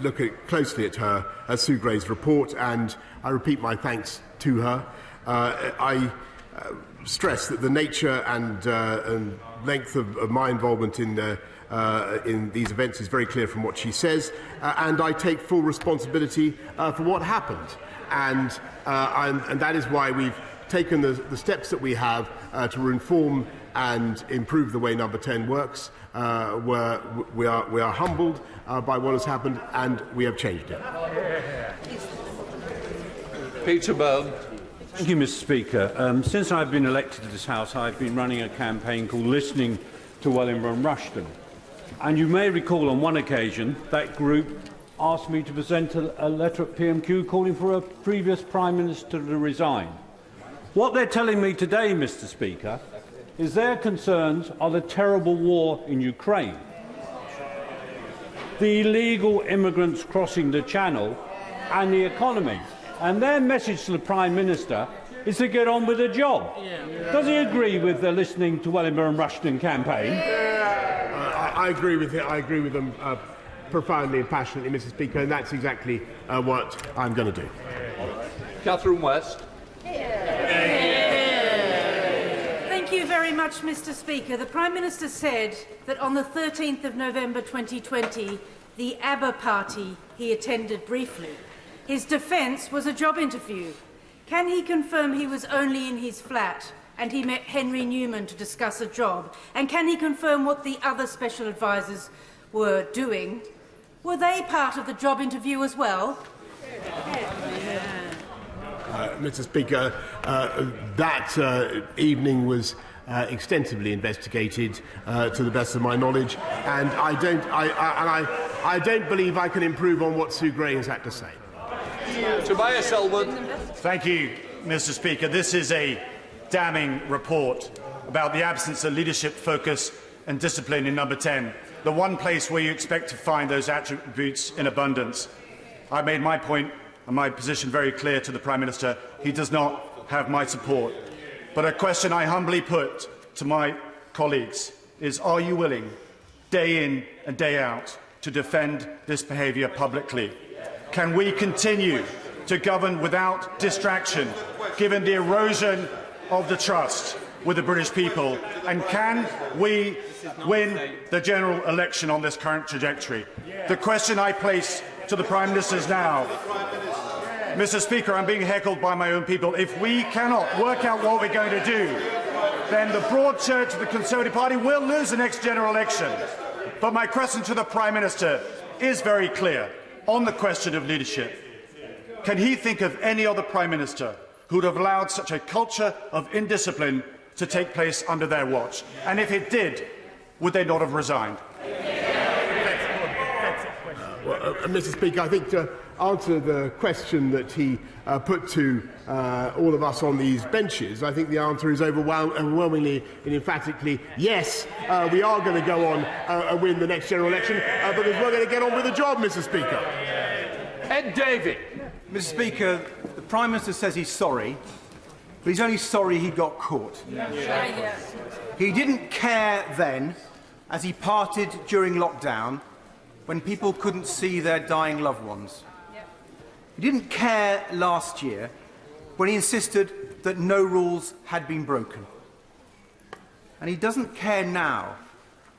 Speaker 8: look closely at Sue Gray's report, and I repeat my thanks to her. I stress that the nature and length of my involvement in these events is very clear from what she says, and I take full responsibility for what happened, and that is why we've taken the steps that we have to reform and improve the way Number 10 works. We are humbled by what has happened, and we have changed it.
Speaker 6: Peter Byrne.
Speaker 12: Thank you, Mr. Speaker. Since I've been elected to this House, I've been running a campaign called Listening to Wellingborough and Rushden. And you may recall on one occasion that group asked me to present a letter at PMQ calling for a previous Prime Minister to resign. What they're telling me today, Mr. Speaker, is their concerns are the terrible war in Ukraine, the illegal immigrants crossing the Channel, and the economy. And their message to the Prime Minister is to get on with the job. Does he agree with the Listening to Wellingborough and Rushden campaign?
Speaker 8: I agree with it. I agree with them profoundly and passionately, Mr. Speaker, and that's exactly what I'm going to do.
Speaker 6: Catherine West.
Speaker 13: Thank you very much, Mr. Speaker. The Prime Minister said that on the 13th of November 2020, the ABBA party he attended briefly, his defence was a job interview. Can he confirm he was only in his flat and he met Henry Newman to discuss a job? And can he confirm what the other special advisers were doing? Were they part of the job interview as well?
Speaker 8: Mr. Speaker, that evening was extensively investigated, to the best of my knowledge, and I don't believe I can improve on what Sue Gray has had to say.
Speaker 6: Tobias Selwood.
Speaker 14: Thank you, Mr. Speaker. This is a damning report about the absence of leadership, focus and discipline in Number 10, the one place where you expect to find those attributes in abundance. I made my point and my position very clear to the Prime Minister. He does not have my support. But a question I humbly put to my colleagues is, are you willing, day in and day out, to defend this behaviour publicly? Can we continue to govern without distraction? given the erosion of the trust with the British people? And can we win the general election on this current trajectory? The question I place to the Prime Minister is now, Mr. Speaker, I'm being heckled by my own people. If we cannot work out what we're going to do, then the broad church of the Conservative Party will lose the next general election. But my question to the Prime Minister is very clear on the question of leadership. Can he think of any other Prime Minister who would have allowed such a culture of indiscipline to take place under their watch? And if it did, would they not have resigned?
Speaker 8: Well, Mr. Speaker, I think to answer the question that he put to all of us on these benches, I think the answer is overwhelmingly and emphatically yes, we are going to go on and win the next general election because we're going to get on with the job, Mr. Speaker.
Speaker 15: Ed Davey. Mr. Speaker, the Prime Minister says he's sorry, but he's only sorry he got caught. He didn't care then, as he parted during lockdown, when people couldn't see their dying loved ones. He didn't care last year when he insisted that no rules had been broken. And he doesn't care now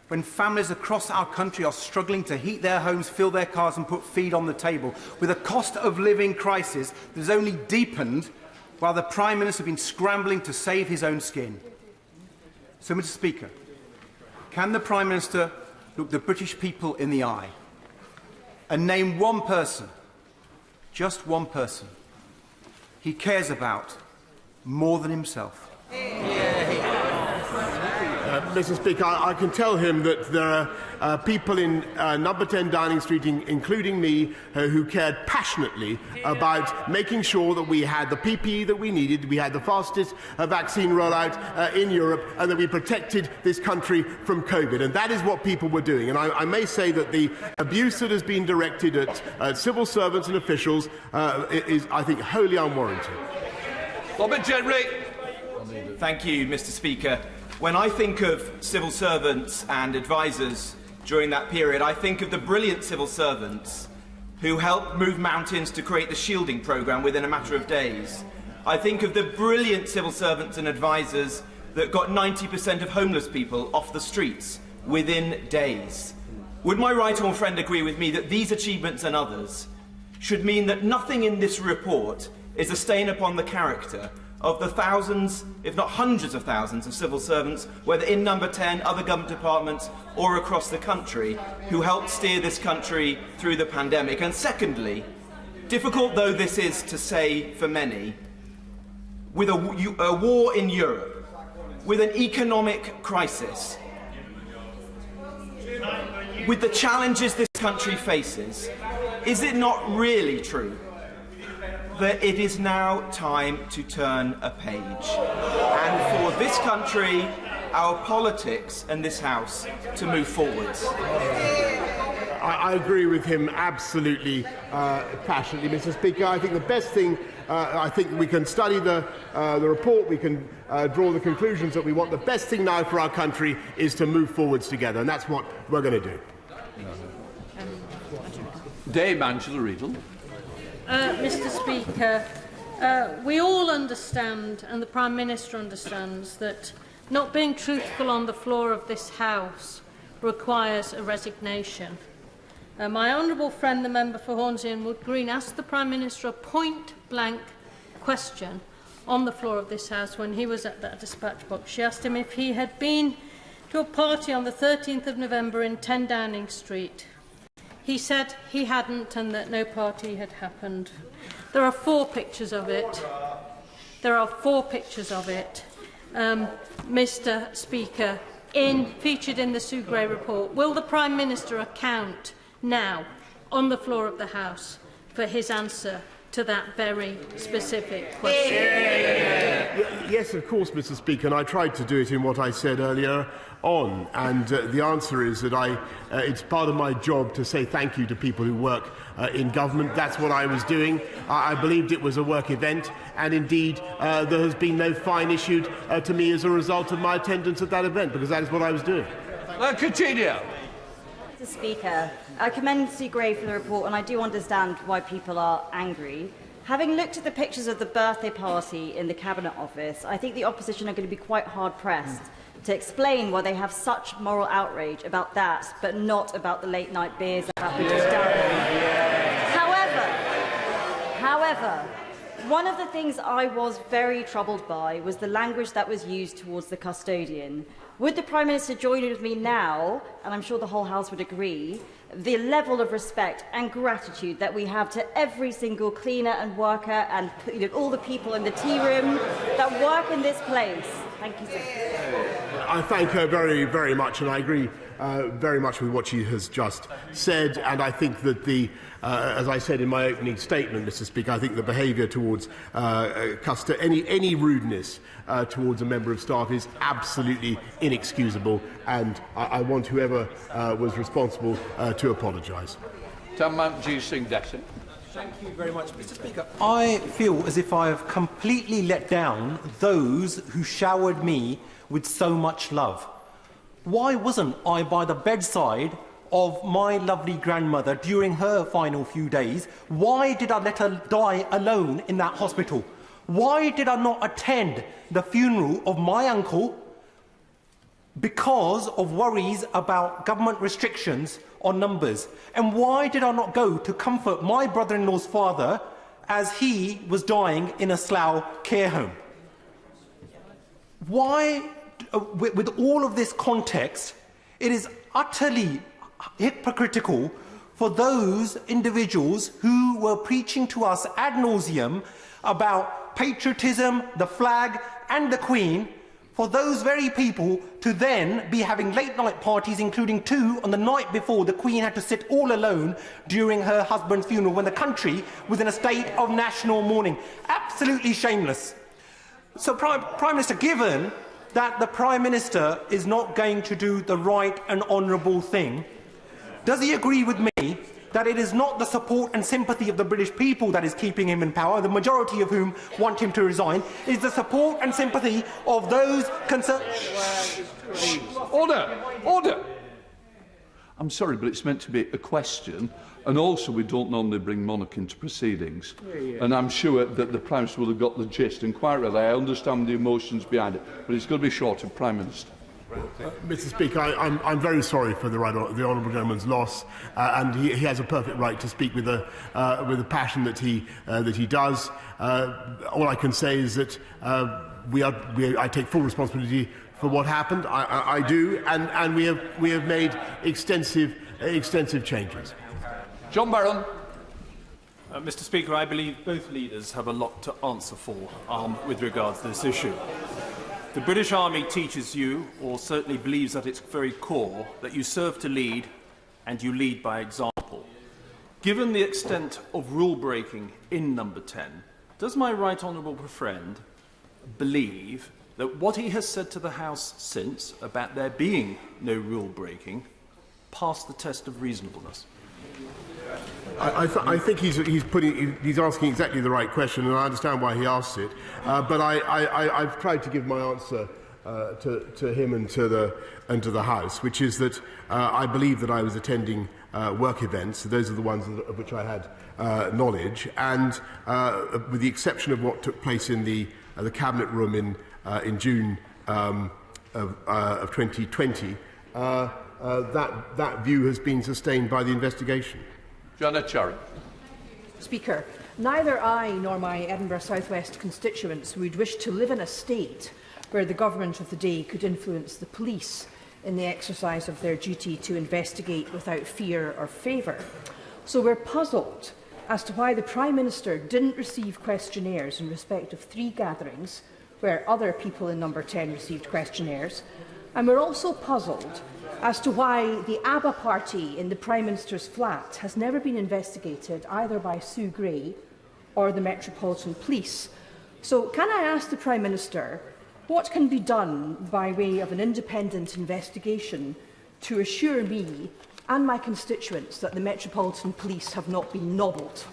Speaker 15: when families across our country are struggling to heat their homes, fill their cars and put food on the table, with a cost of living crisis that has only deepened while the Prime Minister has been scrambling to save his own skin. So, Mr. Speaker, can the Prime Minister look the British people in the eye and name one person, just one person, he cares about more than himself?
Speaker 8: Mr. Speaker, I can tell him that there are people in number 10 Downing Street, including me, who cared passionately about making sure that we had the PPE that we needed, we had the fastest vaccine rollout in Europe, and that we protected this country from COVID. And that is what people were doing. And I may say that the abuse that has been directed at civil servants and officials is, I think, wholly unwarranted.
Speaker 15: Robert Gentry.
Speaker 16: Thank you, Mr. Speaker. When I think of civil servants and advisers during that period, I think of the brilliant civil servants who helped move mountains to create the shielding programme within a matter of days. I think of the brilliant civil servants and advisers that got 90% of homeless people off the streets within days. Would my right honourable friend agree with me that these achievements and others should mean that nothing in this report is a stain upon the character of the thousands, if not hundreds of thousands, of civil servants, whether in number 10, other government departments, or across the country, who helped steer this country through the pandemic? And secondly, difficult though this is to say for many, with a war in Europe, with an economic crisis, with the challenges this country faces, is it not really true that it is now time to turn a page, and for this country, our politics and this House to move forwards?
Speaker 8: I agree with him absolutely passionately, Mr. Speaker. I think the best thing, I think we can study the report, we can draw the conclusions that we want. The best thing now for our country is to move forwards together, and that's what we're going to do.
Speaker 6: Dame Angela Riedel.
Speaker 17: Mr. Speaker, we all understand, and the Prime Minister understands, that not being truthful on the floor of this House requires a resignation. My honourable friend, the member for Hornsey and Wood Green, asked the Prime Minister a point-blank question on the floor of this House when he was at that dispatch box. She asked him if he had been to a party on the 13th of November in 10 Downing Street. He said he hadn't and that no party had happened. There are 4 pictures of it. There are 4 pictures of it, Mr. Speaker, featured in the Sue Gray report. Will the Prime Minister account now, on the floor of the House, for his answer to that very specific question?
Speaker 8: Yes, of course, Mr. Speaker, and I tried to do it in what I said earlier on, and the answer is that it's part of my job to say thank you to people who work in government. That's what I was doing. I believed it was a work event, and indeed there has been no fine issued to me as a result of my attendance at that event, because that is what I was doing.
Speaker 6: Coutinho.
Speaker 18: Mr. Speaker, I commend Sue Gray for the report, and I do understand why people are angry. Having looked at the pictures of the birthday party in the Cabinet Office, I think the opposition are going to be quite hard-pressed to explain why they have such moral outrage about that, but not about the late-night beers that happened just down there. However, one of the things I was very troubled by was the language that was used towards the custodian. Would the Prime Minister join with me now, and I'm sure the whole House would agree, the level of respect and gratitude that we have to every single cleaner and worker and all the people in the tea room that work in this place? Thank you, sir.
Speaker 8: I thank her very, very much, and I agree very much with what she has just said. And I think that as I said in my opening statement, Mr. Speaker, I think the behaviour towards any rudeness towards a member of staff is absolutely inexcusable, and I want whoever was responsible to apologise.
Speaker 6: Tamanjeet Singh Desi.
Speaker 19: Thank you very much, Mr. Speaker. I feel as if I have completely let down those who showered me with so much love. Why wasn't I by the bedside of my lovely grandmother during her final few days? Why did I let her die alone in that hospital? Why did I not attend the funeral of my uncle because of worries about government restrictions on numbers? And why did I not go to comfort my brother-in-law's father as he was dying in a Slough care home? Why, with all of this context, it is utterly hypocritical for those individuals who were preaching to us ad nauseum about patriotism, the flag and the Queen, for those very people to then be having late-night parties, including 2 on the night before the Queen had to sit all alone during her husband's funeral when the country was in a state of national mourning. Absolutely shameless. So, Prime Minister, given that the Prime Minister is not going to do the right and honourable thing, does he agree with me that it is not the support and sympathy of the British people that is keeping him in power, the majority of whom want him to resign? Is the support and sympathy of those concerned...
Speaker 6: Order! Order! I'm sorry, but it's meant to be a question, and also we don't normally bring monarch into proceedings. And I'm sure that the Prime Minister will have got the gist, and quite rightly, I understand the emotions behind it, but it's going to be short of Prime Minister.
Speaker 8: Mr. Speaker, I'm very sorry for the honourable gentleman's loss, and he has a perfect right to speak with the passion that he does. All I can say is that I take full responsibility for what happened. I do, and we have made extensive changes.
Speaker 6: John Barron.
Speaker 20: Mr. Speaker, I believe both leaders have a lot to answer for with regards to this issue. The British Army teaches you, or certainly believes at its very core, that you serve to lead and you lead by example. Given the extent of rule-breaking in Number 10, does my right honourable friend believe that what he has said to the House since about there being no rule-breaking passed the test of reasonableness?
Speaker 8: I think he's asking exactly the right question, and I understand why he asks it. But I've tried to give my answer to him and to the House, which is that I believe that I was attending work events. Those are the ones of which I had knowledge, and with the exception of what took place in the Cabinet Room in June of 2020, that view has been sustained by the investigation.
Speaker 6: Janet Cherry.
Speaker 21: Speaker, neither I nor my Edinburgh South West constituents would wish to live in a state where the government of the day could influence the police in the exercise of their duty to investigate without fear or favour. So we're puzzled as to why the Prime Minister didn't receive questionnaires in respect of 3 gatherings where other people in Number 10 received questionnaires, and we're also puzzled as to why the ABBA party in the Prime Minister's flat has never been investigated either by Sue Gray or the Metropolitan Police. So can I ask the Prime Minister what can be done by way of an independent investigation to assure me and my constituents that the Metropolitan Police have not been nobbled?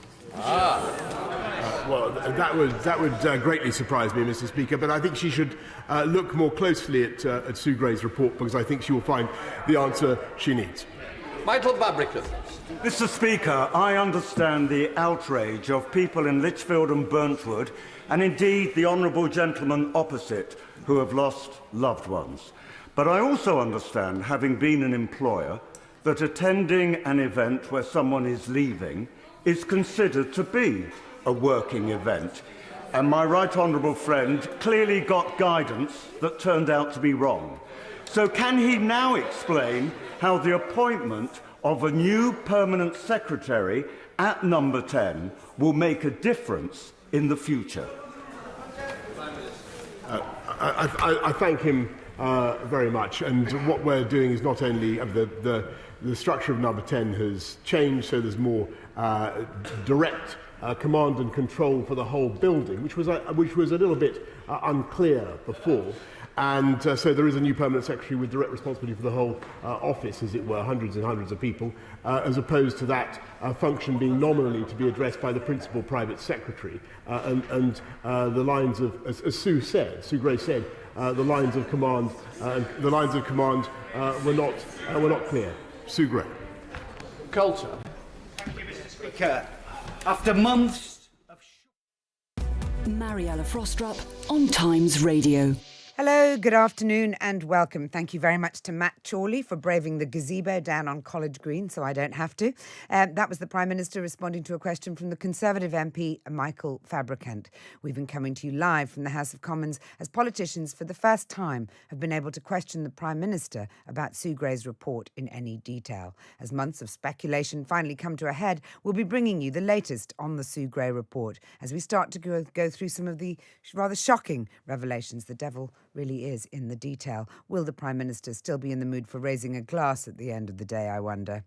Speaker 8: Well, that would greatly surprise me, Mr. Speaker, but I think she should look more closely at Sue Gray's report, because I think she will find the answer she needs.
Speaker 6: Michael Babrickan.
Speaker 12: Mr. Speaker, I understand the outrage of people in Lichfield and Burntwood, and indeed the honourable gentleman opposite, who have lost loved ones. But I also understand, having been an employer, that attending an event where someone is leaving is considered to be a working event. And my right honourable friend clearly got guidance that turned out to be wrong. So can he now explain how the appointment of a new permanent secretary at number 10 will make a difference in the future?
Speaker 8: I thank him very much. And what we're doing is not only the structure of number 10 has changed, so there's more direct command and control for the whole building, which was a little bit unclear before. And so there is a new permanent secretary with direct responsibility for the whole office, as it were, hundreds and hundreds of people, as opposed to that function being nominally to be addressed by the principal private secretary. And the lines of, as Sue Gray said, the lines of command were not clear. Sue Gray.
Speaker 6: Coulter.
Speaker 11: Thank you, Mr. Speaker. After months of...
Speaker 2: Mariella Frostrup on Times Radio.
Speaker 22: Hello, good afternoon and welcome. Thank you very much to Matt Chorley for braving the gazebo down on College Green so I don't have to. That was the Prime Minister responding to a question from the Conservative MP, Michael Fabricant. We've been coming to you live from the House of Commons as politicians for the first time have been able to question the Prime Minister about Sue Gray's report in any detail. As months of speculation finally come to a head, we'll be bringing you the latest on the Sue Gray report as we start to go through some of the rather shocking revelations. The devil really is in the detail. Will the Prime Minister still be in the mood for raising a glass at the end of the day, I wonder?